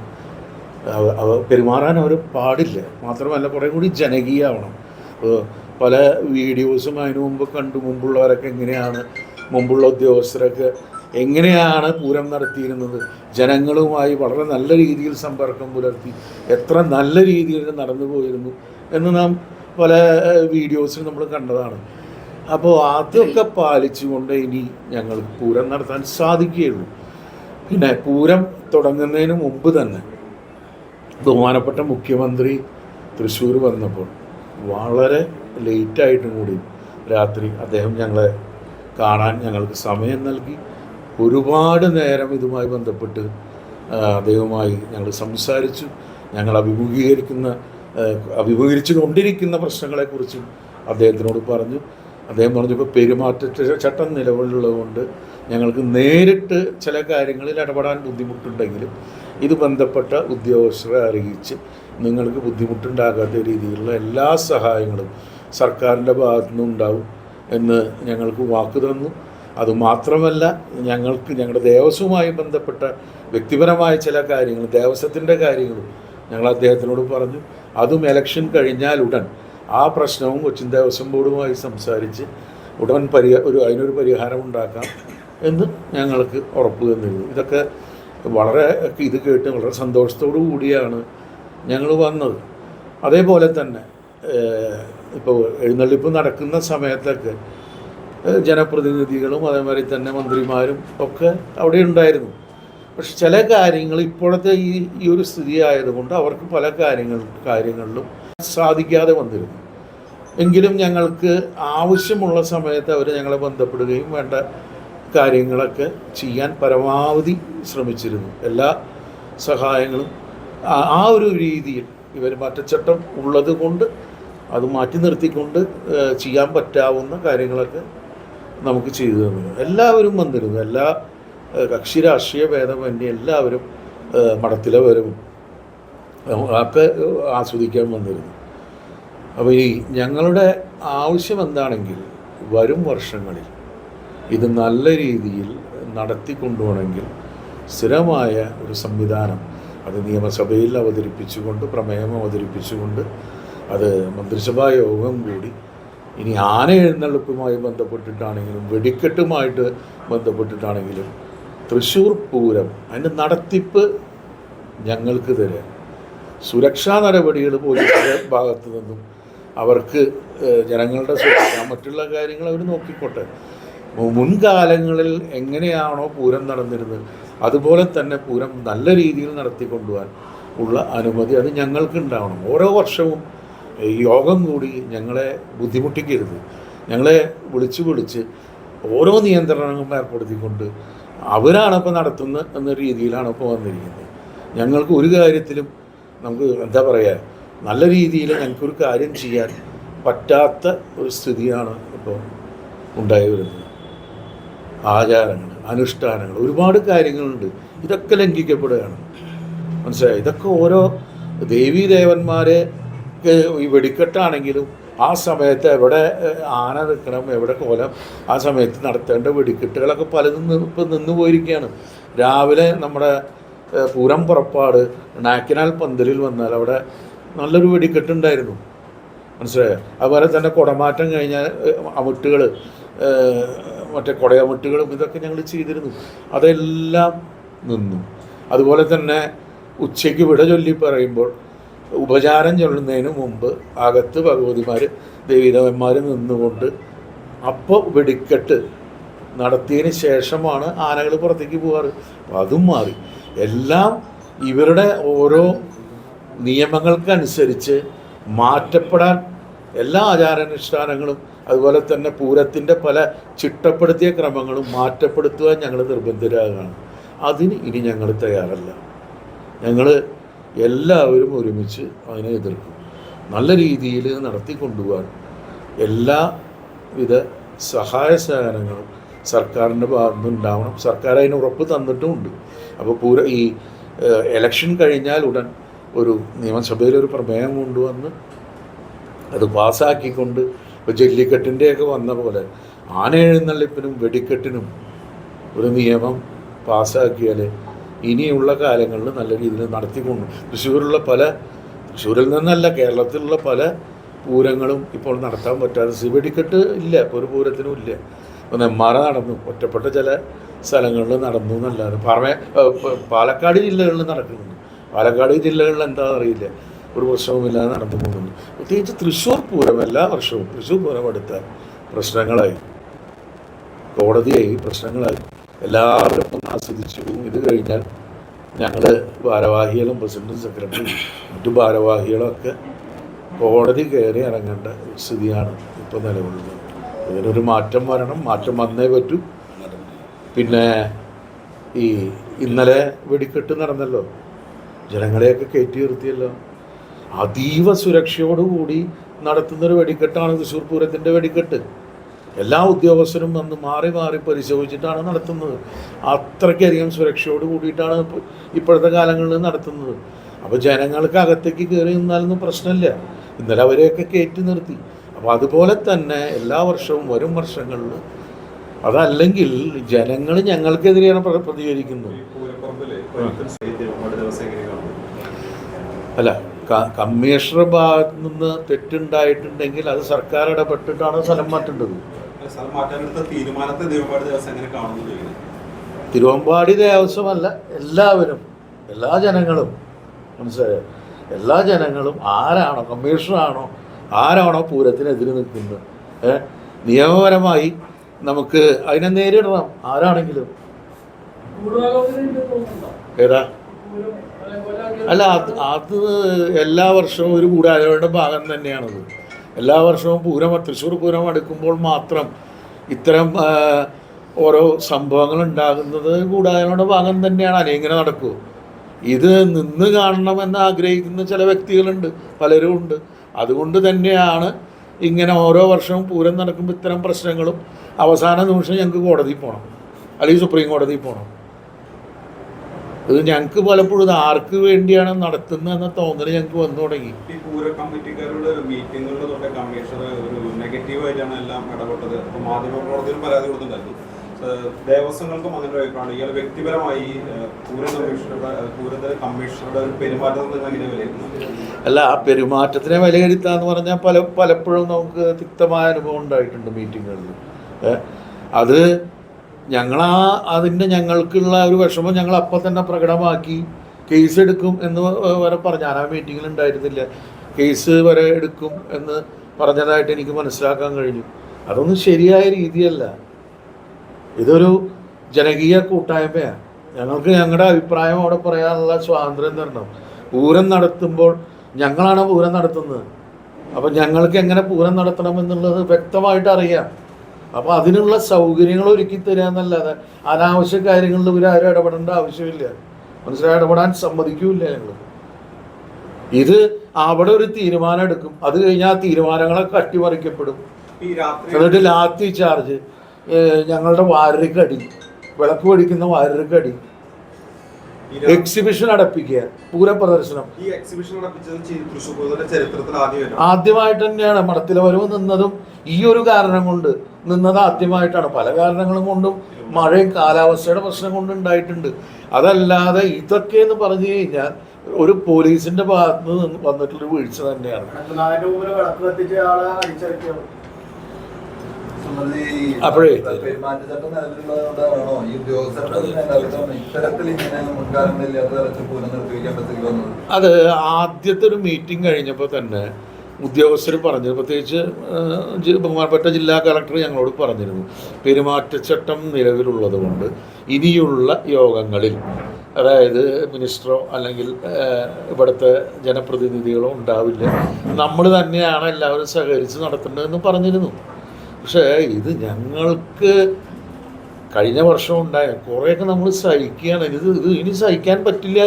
പെരുമാറാൻ അവർ പാടില്ല. മാത്രമല്ല കുറേ കൂടി ജനകീയമാവണം. പല വീഡിയോസും അതിനു മുമ്പ് കണ്ടു. മുമ്പുള്ളവരൊക്കെ എങ്ങനെയാണ്, മുമ്പുള്ള ഉദ്യോഗസ്ഥരൊക്കെ എങ്ങനെയാണ് പൂരം നടത്തിയിരുന്നത്, ജനങ്ങളുമായി വളരെ നല്ല രീതിയിൽ സമ്പർക്കം പുലർത്തി എത്ര നല്ല രീതിയിൽ നടന്നു പോയിരുന്നു എന്ന് നാം പല വീഡിയോസിൽ നമ്മൾ കണ്ടതാണ്. അപ്പോൾ അതൊക്കെ പാലിച്ചുകൊണ്ട് ഇനി ഞങ്ങൾക്ക് പൂരം നടത്താൻ സാധിക്കുകയുള്ളൂ. പിന്നെ പൂരം തുടങ്ങുന്നതിന് മുമ്പ് തന്നെ ബഹുമാനപ്പെട്ട മുഖ്യമന്ത്രി തൃശ്ശൂർ വന്നപ്പോൾ വളരെ ലേറ്റായിട്ടും കൂടി രാത്രി അദ്ദേഹം ഞങ്ങളെ കാണാൻ ഞങ്ങൾക്ക് സമയം നൽകി. ഒരുപാട് നേരം ഇതുമായി ബന്ധപ്പെട്ട് അദ്ദേഹവുമായി ഞങ്ങൾ സംസാരിച്ചു. ഞങ്ങൾ അഭിമുഖീകരിച്ചു കൊണ്ടിരിക്കുന്ന പ്രശ്നങ്ങളെക്കുറിച്ചും അദ്ദേഹത്തിനോട് പറഞ്ഞു. അദ്ദേഹം പറഞ്ഞപ്പോൾ പെരുമാറ്റച്ചട്ടം നിലവിലുള്ളതുകൊണ്ട് ഞങ്ങൾക്ക് നേരിട്ട് ചില കാര്യങ്ങളിൽ ഇടപെടാൻ ബുദ്ധിമുട്ടുണ്ടെങ്കിലും ഇത് ബന്ധപ്പെട്ട ഉദ്യോഗസ്ഥരെ അറിയിച്ച് നിങ്ങൾക്ക് ബുദ്ധിമുട്ടുണ്ടാകാത്ത രീതിയിലുള്ള എല്ലാ സഹായങ്ങളും സർക്കാരിൻ്റെ ഭാഗത്തു നിന്നുണ്ടാവും എന്ന് ഞങ്ങൾക്ക് വാക്ക് തന്നു. അതുമാത്രമല്ല, ഞങ്ങളുടെ ദേവസ്വവുമായി ബന്ധപ്പെട്ട വ്യക്തിപരമായ ചില കാര്യങ്ങൾ, ദേവസ്വത്തിൻ്റെ കാര്യങ്ങളും ഞങ്ങൾ അദ്ദേഹത്തിനോട് പറഞ്ഞു. അതും ഇലക്ഷൻ കഴിഞ്ഞാൽ ഉടൻ ആ പ്രശ്നവും കൊച്ചിൻ ദേവസ്വം ബോർഡുമായി സംസാരിച്ച് ഉടൻ അതിനൊരു പരിഹാരം ഉണ്ടാക്കാം എന്ന് ഞങ്ങൾക്ക് ഉറപ്പ് തന്നിരുന്നു. ഇതൊക്കെ വളരെ ഇത് കേട്ട് വളരെ സന്തോഷത്തോടു കൂടിയാണ് ഞങ്ങൾ വന്നത്. അതേപോലെ തന്നെ ഇപ്പോൾ എഴുന്നള്ളിപ്പ് നടക്കുന്ന സമയത്തൊക്കെ ജനപ്രതിനിധികളും അതേമാതിരി തന്നെ മന്ത്രിമാരും ഒക്കെ അവിടെ ഉണ്ടായിരുന്നു. പക്ഷെ ചില കാര്യങ്ങൾ ഇപ്പോഴത്തെ ഈ ഒരു സ്ഥിതി ആയതുകൊണ്ട് അവർക്ക് പല കാര്യങ്ങളിലും സാധിക്കാതെ വന്നിരുന്നു. എങ്കിലും ഞങ്ങൾക്ക് ആവശ്യമുള്ള സമയത്ത് അവർ ഞങ്ങളെ ബന്ധപ്പെടുകയും വേണ്ട കാര്യങ്ങളൊക്കെ ചെയ്യാൻ പരമാവധി ശ്രമിച്ചിരുന്നു. എല്ലാ സഹായങ്ങളും ആ ഒരു രീതിയിൽ ഇവർ മാറ്റച്ചട്ടം ഉള്ളത് കൊണ്ട് അത് മാറ്റി നിർത്തിക്കൊണ്ട് ചെയ്യാൻ പറ്റാവുന്ന കാര്യങ്ങളൊക്കെ നമുക്ക് ചെയ്തു തന്നു. എല്ലാവരും വന്നിരുന്നു. എല്ലാ കക്ഷി രാഷ്ട്രീയ ഭേദമന്യേ എല്ലാവരും മഠത്തിലവരും ഒക്കെ ആസ്വദിക്കാൻ വന്നിരുന്നു. അപ്പോൾ ഈ ഞങ്ങളുടെ ആവശ്യം എന്താണെങ്കിൽ വരും വർഷങ്ങളിൽ ഇത് നല്ല രീതിയിൽ നടത്തിക്കൊണ്ടുപോകണമെങ്കിൽ സ്ഥിരമായ ഒരു സംവിധാനം അത് നിയമസഭയിൽ അവതരിപ്പിച്ചുകൊണ്ട്, പ്രമേയം അവതരിപ്പിച്ചുകൊണ്ട്, അത് മന്ത്രിസഭാ യോഗം കൂടി ഇനി ആന എഴുന്നള്ളിപ്പുമായി ബന്ധപ്പെട്ടിട്ടാണെങ്കിലും വെടിക്കെട്ടുമായിട്ട് ബന്ധപ്പെട്ടിട്ടാണെങ്കിലും തൃശ്ശൂർ പൂരം അതിൻ്റെ നടത്തിപ്പ് ഞങ്ങൾക്ക് തരാം. സുരക്ഷാ നടപടികൾ പോലീസിൻ്റെ ഭാഗത്തു നിന്നും അവർക്ക് ജനങ്ങളുടെ സുരക്ഷ മറ്റുള്ള കാര്യങ്ങൾ അവർ നോക്കിക്കോട്ടെ. മുൻകാലങ്ങളിൽ എങ്ങനെയാണോ പൂരം നടന്നിരുന്നത് അതുപോലെ തന്നെ പൂരം നല്ല രീതിയിൽ നടത്തിക്കൊണ്ടുപോകാൻ ഉള്ള അനുമതി അത് ഞങ്ങൾക്ക് ഉണ്ടാവണം. ഓരോ വർഷവും യോഗം കൂടി ഞങ്ങളെ ബുദ്ധിമുട്ടിക്കരുത്. ഞങ്ങളെ വിളിച്ച് ഓരോ നിയന്ത്രണങ്ങളും ഏർപ്പെടുത്തിക്കൊണ്ട് അവരാണിപ്പോൾ നടത്തുന്നത് എന്ന രീതിയിലാണ് ഇപ്പോൾ വന്നിരിക്കുന്നത്. ഞങ്ങൾക്ക് ഒരു കാര്യത്തിലും നമുക്ക് എന്താ പറയുക, നല്ല രീതിയിൽ ഞങ്ങൾക്കൊരു കാര്യം ചെയ്യാൻ പറ്റാത്ത ഒരു സ്ഥിതിയാണ് ഇപ്പോൾ ഉണ്ടായി വരുന്നത്. ആചാരങ്ങൾ, അനുഷ്ഠാനങ്ങൾ, ഒരുപാട് കാര്യങ്ങളുണ്ട്. ഇതൊക്കെ ലംഘിക്കപ്പെടുകയാണ്. മനസ്സിലായി? ഇതൊക്കെ ഓരോ ദേവീദേവന്മാരെ ഈ വെടിക്കെട്ടാണെങ്കിലും ആ സമയത്ത് എവിടെ ആന നിൽക്കണം, എവിടെ കോലം, ആ സമയത്ത് നടത്തേണ്ട വെടിക്കെട്ടുകളൊക്കെ പലതും ഇപ്പം നിന്ന് പോയിരിക്കുകയാണ്. രാവിലെ നമ്മുടെ പൂരം പുറപ്പാട് നാക്കിനാൽ പന്തലിൽ വന്നാൽ അവിടെ നല്ലൊരു വെടിക്കെട്ടുണ്ടായിരുന്നു. മനസ്സിലായോ? അതുപോലെ തന്നെ കുടമാറ്റം കഴിഞ്ഞാൽ അമിട്ടുകൾ, മറ്റേ കുടയമിട്ടുകളും ഇതൊക്കെ ഞങ്ങൾ ചെയ്തിരുന്നു. അതെല്ലാം നിന്നു. അതുപോലെ തന്നെ ഉച്ചയ്ക്ക് വിട ചൊല്ലി പറയുമ്പോൾ ഉപചാരം ചൊല്ലുന്നതിന് മുമ്പ് അകത്ത് ഭഗവതിമാർ ദേവീദേവന്മാർ നിന്നുകൊണ്ട് അപ്പോൾ വെടിക്കെട്ട് നടത്തിയതിന് ശേഷമാണ് ആനകൾ പുറത്തേക്ക് പോകാറ്. അപ്പോൾ അതും മാറി. എല്ലാം ഇവരുടെ ഓരോ നിയമങ്ങൾക്കനുസരിച്ച് മാറ്റപ്പെടാൻ എല്ലാ ആചാരാനുഷ്ഠാനങ്ങളും അതുപോലെ തന്നെ പൂരത്തിൻ്റെ പല ചിട്ടപ്പെടുത്തിയ ക്രമങ്ങളും മാറ്റപ്പെടുത്തുവാൻ ഞങ്ങൾ നിർബന്ധരാകുകയാണ്. അതിന് ഇനി ഞങ്ങൾ തയ്യാറല്ല. ഞങ്ങൾ എല്ലാവരും ഒരുമിച്ച് അതിനെ എതിർക്കും. നല്ല രീതിയിൽ നടത്തിക്കൊണ്ടുപോകാൻ എല്ലാവിധ സഹായ സഹകരണങ്ങളും സർക്കാരിൻ്റെ ഭാഗത്തു നിന്നുണ്ടാവണം. സർക്കാർ അതിന് ഉറപ്പ് തന്നിട്ടുമുണ്ട്. അപ്പോൾ ഈ ഇലക്ഷൻ കഴിഞ്ഞാൽ ഉടൻ ഒരു നിയമസഭയിലൊരു പ്രമേയം കൊണ്ടുവന്ന് അത് പാസ്സാക്കിക്കൊണ്ട് ഇപ്പോൾ ജല്ലിക്കെട്ടിൻ്റെയൊക്കെ വന്ന പോലെ ആന എഴുന്നള്ളിപ്പിനും വെടിക്കെട്ടിനും ഒരു നിയമം പാസ്സാക്കിയാൽ ഇനിയുള്ള കാലങ്ങളിൽ നല്ല രീതിയിൽ നടത്തിക്കൊണ്ട് തൃശ്ശൂരിൽ നിന്നല്ല കേരളത്തിലുള്ള പല പൂരങ്ങളും ഇപ്പോൾ നടത്താൻ പറ്റാതെ വെടിക്കെട്ട് ഇല്ല, ഇപ്പോൾ ഒരു പൂരത്തിനും ഇല്ല. ഇപ്പോൾ നെന്മാറ നടന്നു, ഒറ്റപ്പെട്ട ചില സ്ഥലങ്ങളിൽ നടന്നു എന്നല്ലാതെ പാലക്കാട് ജില്ലകളിൽ നടക്കുന്നുണ്ട്. പാലക്കാട് ജില്ലകളിൽ എന്താണെന്ന് അറിയില്ല, ഒരു പ്രശ്നവുമില്ലാതെ നടന്നു പോകുന്നുണ്ട്. പ്രത്യേകിച്ച് തൃശ്ശൂർ പൂരം എല്ലാ വർഷവും തൃശ്ശൂർ പൂരം എടുത്ത പ്രശ്നങ്ങളായി, കോടതിയായി, പ്രശ്നങ്ങളായി. എല്ലാവരും ഒന്ന് ആസ്വദിച്ചു. ഇത് കഴിഞ്ഞാൽ ഞങ്ങൾ ഭാരവാഹികളും പ്രസിഡന്റും സെക്രട്ടറിയും മറ്റു ഭാരവാഹികളൊക്കെ കോടതി കയറി ഇറങ്ങേണ്ട സ്ഥിതിയാണ് ഇപ്പോൾ നിലവിലുള്ളത്. ഇതിനൊരു മാറ്റം വരണം, മാറ്റം വന്നേ പറ്റൂ. പിന്നെ ഈ ഇന്നലെ വെടിക്കെട്ട് നടന്നല്ലോ, ജനങ്ങളെയൊക്കെ കയറ്റി നിർത്തിയല്ലോ. അതീവ സുരക്ഷയോടുകൂടി നടത്തുന്നൊരു വെടിക്കെട്ടാണ് തൃശ്ശൂർ പൂരത്തിൻ്റെ വെടിക്കെട്ട്. എല്ലാ ഉദ്യോഗസ്ഥരും വന്ന് മാറി മാറി പരിശോധിച്ചിട്ടാണ് നടത്തുന്നത്. അത്രയ്ക്കധികം സുരക്ഷയോട് കൂടിയിട്ടാണ് ഇപ്പോഴത്തെ കാലങ്ങളിൽ നടത്തുന്നത്. അപ്പോൾ ജനങ്ങൾക്ക് അകത്തേക്ക് കയറി നിന്നാലൊന്നും പ്രശ്നമില്ല. ഇന്നലെ അവരെയൊക്കെ കയറ്റി നിർത്തി. അപ്പോൾ അതുപോലെ തന്നെ എല്ലാ വർഷവും വരും വർഷങ്ങളിൽ അതല്ലെങ്കിൽ ജനങ്ങൾ ഞങ്ങൾക്കെതിരെയാണ് പ്രതികരിക്കുന്നത്. അല്ല, കമ്മീഷണർ ഭാഗത്ത് നിന്ന് തെറ്റുണ്ടായിട്ടുണ്ടെങ്കിൽ അത് സർക്കാർ ഇടപെട്ടിട്ടാണ് സ്ഥലം മാറ്റേണ്ടത്. തിരുവമ്പാടി ദേവസ്വമല്ല, എല്ലാവരും, എല്ലാ ജനങ്ങളും, മനസ്സിലായോ, എല്ലാ ജനങ്ങളും ആരാണോ, കമ്മീഷണറാണോ ആരാണോ പൂരത്തിനെതിരെ നിൽക്കുന്നത്, നിയമപരമായി നമുക്ക് അതിനെ നേരിടണം. ആരാണെങ്കിലും ഏതാ അല്ല, അത് എല്ലാ വർഷവും ഒരു ഗൂഢാലോചനയുടെ ഭാഗം തന്നെയാണത്. എല്ലാ വർഷവും തൃശ്ശൂർ പൂരം അടുക്കുമ്പോൾ മാത്രം ഇത്തരം ഓരോ സംഭവങ്ങൾ ഉണ്ടാകുന്നത് ഗൂഢാലോചനയുടെ ഭാഗം തന്നെയാണ്. അല്ലെങ്കിൽ ഇങ്ങനെ നടക്കുമോ? ഇത് നിന്ന് കാണണമെന്ന് ആഗ്രഹിക്കുന്ന ചില വ്യക്തികളുണ്ട്, പലരും ഉണ്ട്. അതുകൊണ്ട് തന്നെയാണ് ഇങ്ങനെ ഓരോ വർഷവും പൂരം നടക്കുമ്പോൾ ഇത്തരം പ്രശ്നങ്ങളും അവസാന നിമിഷം ഞങ്ങൾക്ക് കോടതിയിൽ പോകണം, അല്ലെങ്കിൽ സുപ്രീം കോടതിയിൽ പോകണം. ഇത് ഞങ്ങൾക്ക് പലപ്പോഴും ഇത് ആർക്ക് വേണ്ടിയാണ് നടത്തുന്നതെന്ന തോന്നൽ ഞങ്ങൾക്ക് വന്നു തുടങ്ങി. ഈ പൂര കമ്മിറ്റിക്കാരുടെ മീറ്റിങ്ങുകളിലൂടെ കമ്മീഷണർ ഒരു നെഗറ്റീവായിട്ടാണ് എല്ലാം ഇടപെട്ടത്. അപ്പോൾ മാധ്യമപ്രവർത്തകർ പരാതി കൊടുത്തിട്ടുണ്ടായിരുന്നു. ദേവസ്വങ്ങൾക്കും അങ്ങനെ ഒരു അഭിപ്രായമാണ്. ഇയാൾ വ്യക്തിപരമായി പൂരത്തിന്റെ കമ്മീഷണറുടെ ഒരു പെരുമാറ്റം എങ്ങനെ വിലയിരുത്തുന്നത്? അല്ല, ആ പെരുമാറ്റത്തിനെ വിലയിരുത്താന്ന് പറഞ്ഞാൽ പലപ്പോഴും നമുക്ക് തിക്തമായ അനുഭവം ഉണ്ടായിട്ടുണ്ട് മീറ്റിങ്ങുകളിൽ. അത് അതിൻ്റെ ഞങ്ങൾക്കുള്ള ഒരു വിഷമം ഞങ്ങൾ അപ്പം തന്നെ പ്രകടമാക്കി കേസ് എടുക്കും എന്ന് വരെ പറഞ്ഞു. ഞാൻ ആ മീറ്റിങ്ങിൽ ഉണ്ടായിരുന്നില്ല. കേസ് വരെ എടുക്കും എന്ന് പറഞ്ഞതായിട്ട് എനിക്ക് മനസ്സിലാക്കാൻ കഴിഞ്ഞു. അതൊന്നും ശരിയായ രീതിയല്ല. ഇതൊരു ജനകീയ കൂട്ടായ്മയാണ്. ഞങ്ങൾക്ക് ഞങ്ങളുടെ അഭിപ്രായം അവിടെ പറയാനുള്ള സ്വാതന്ത്ര്യം തരണം. പൂരം നടത്തുമ്പോൾ ഞങ്ങളാണ് പൂരം നടത്തുന്നത്. അപ്പം ഞങ്ങൾക്ക് എങ്ങനെ പൂരം നടത്തണമെന്നുള്ളത് വ്യക്തമായിട്ട് അറിയാം. അപ്പോൾ അതിനുള്ള സൗകര്യങ്ങൾ ഒരുക്കി തരിക എന്നല്ലാതെ അനാവശ്യ കാര്യങ്ങളിൽ ഇവരാരും ഇടപെടേണ്ട ആവശ്യമില്ല. മനസ്സിലായി, ഇടപെടാൻ സമ്മതിക്കൂല്ല ഞങ്ങൾ. ഇത് അവിടെ ഒരു തീരുമാനം എടുക്കും, അത് കഴിഞ്ഞാൽ ആ തീരുമാനങ്ങളൊക്കെ അട്ടിമറിക്കപ്പെടും. എന്നിട്ട് ലാത്തി ചാർജ്, ഞങ്ങളുടെ വാരക്കടി, വിളക്ക് പഠിക്കുന്ന വാരക്കടി, എക്സിബിഷൻ അടപ്പിക്കുക, പൂര പ്രദർശനം. ആദ്യമായിട്ട് തന്നെയാണ് മഠത്തിലെ വരവ് നിന്നതും ഈ ഒരു കാരണം കൊണ്ട് നിന്നത് ആദ്യമായിട്ടാണ്. പല കാരണങ്ങളും കൊണ്ടും മഴയും കാലാവസ്ഥയുടെ പ്രശ്നം കൊണ്ട് ഉണ്ടായിട്ടുണ്ട്. അതല്ലാതെ ഇതൊക്കെ എന്ന് പറഞ്ഞു കഴിഞ്ഞാൽ ഒരു പോലീസിന്റെ ഭാഗത്ത് നിന്ന് വന്നിട്ടുള്ളൊരു വീഴ്ച തന്നെയാണ്. അപ്പോഴേ അത് ആദ്യത്തെ ഒരു മീറ്റിംഗ് കഴിഞ്ഞപ്പോൾ തന്നെ ഉദ്യോഗസ്ഥർ പറഞ്ഞു, പ്രത്യേകിച്ച് ബഹുമാനപ്പെട്ട ജില്ലാ കളക്ടർ ഞങ്ങളോട് പറഞ്ഞിരുന്നു, പെരുമാറ്റച്ചട്ടം നിലവിലുള്ളത് കൊണ്ട് ഇനിയുള്ള യോഗങ്ങളിൽ, അതായത് മിനിസ്റ്ററോ അല്ലെങ്കിൽ ഇവിടുത്തെ ജനപ്രതിനിധികളോ ഉണ്ടാവില്ല, നമ്മൾ തന്നെയാണ് എല്ലാവരും സഹകരിച്ച് നടത്തേണ്ടതെന്ന് പറഞ്ഞിരുന്നു. പക്ഷേ ഇത് ഞങ്ങൾക്ക് കഴിഞ്ഞ വർഷം ഉണ്ടായ കുറേയൊക്കെ നമ്മൾ സഹിക്കുകയാണ്. ഇത് ഇനി സഹിക്കാൻ പറ്റില്ല.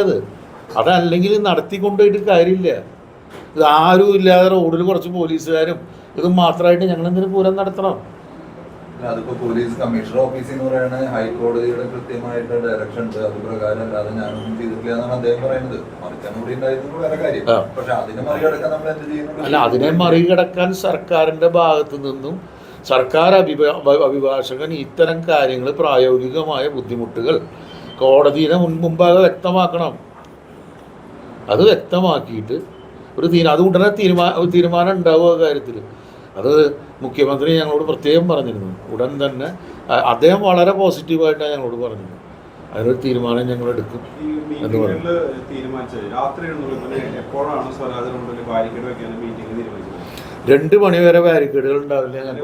അതല്ലെങ്കിൽ നടത്തിക്കൊണ്ടുപോയിട്ട് കാര്യമില്ല. ഇത് ആരും ഇല്ലാതെ റോഡിൽ കുറച്ച് പോലീസുകാരും ഇതും മാത്രമായിട്ട് ഞങ്ങളെന്തിനു പൂരം നടത്തണം? അതിപ്പോ പോലീസ് കമ്മീഷണർ ഓഫീസിൽ നിന്ന് പറയുന്നത് ഹൈക്കോടതിയുടെ കൃത്യമായിട്ട് ഡയറക്ഷൻ ഉണ്ട്, അത് പ്രകാരം അല്ലാതെ ഞാനൊന്നും ചെയ്തിട്ടില്ല എന്നാണ് അദ്ദേഹം പറയുന്നത്. മറിക്കാൻ കൂടി ഉണ്ടായിരുന്നു വേറെ കാര്യം. പക്ഷെ അതിനെ മറികടക്കാൻ നമ്മൾ എന്ത് ചെയ്യുന്നു? അല്ല, അതിനെ മറികടക്കാൻ സർക്കാരിന്റെ ഭാഗത്തു നിന്നും സർക്കാർ അഭിഭാഷകൻ ഇത്തരം കാര്യങ്ങൾ, പ്രായോഗികമായ ബുദ്ധിമുട്ടുകൾ കോടതിയുടെ മുൻപാകെ വ്യക്തമാക്കണം. അത് വ്യക്തമാക്കിയിട്ട് അത് ഉടനെ തീരുമാനം ഉണ്ടാവുക കാര്യത്തിൽ. അത് മുഖ്യമന്ത്രി ഞങ്ങളോട് പ്രത്യേകം പറഞ്ഞിരുന്നു. ഉടൻ തന്നെ അദ്ദേഹം വളരെ പോസിറ്റീവായിട്ടാണ് ഞങ്ങളോട് പറഞ്ഞത്. അതിനൊരു തീരുമാനം ഞങ്ങൾ എടുക്കും എന്ന് പറഞ്ഞു. രാത്രി 2 മണി വരെ ബാരിക്കേഡുകൾ ഉണ്ടാവില്ല. ഞാൻ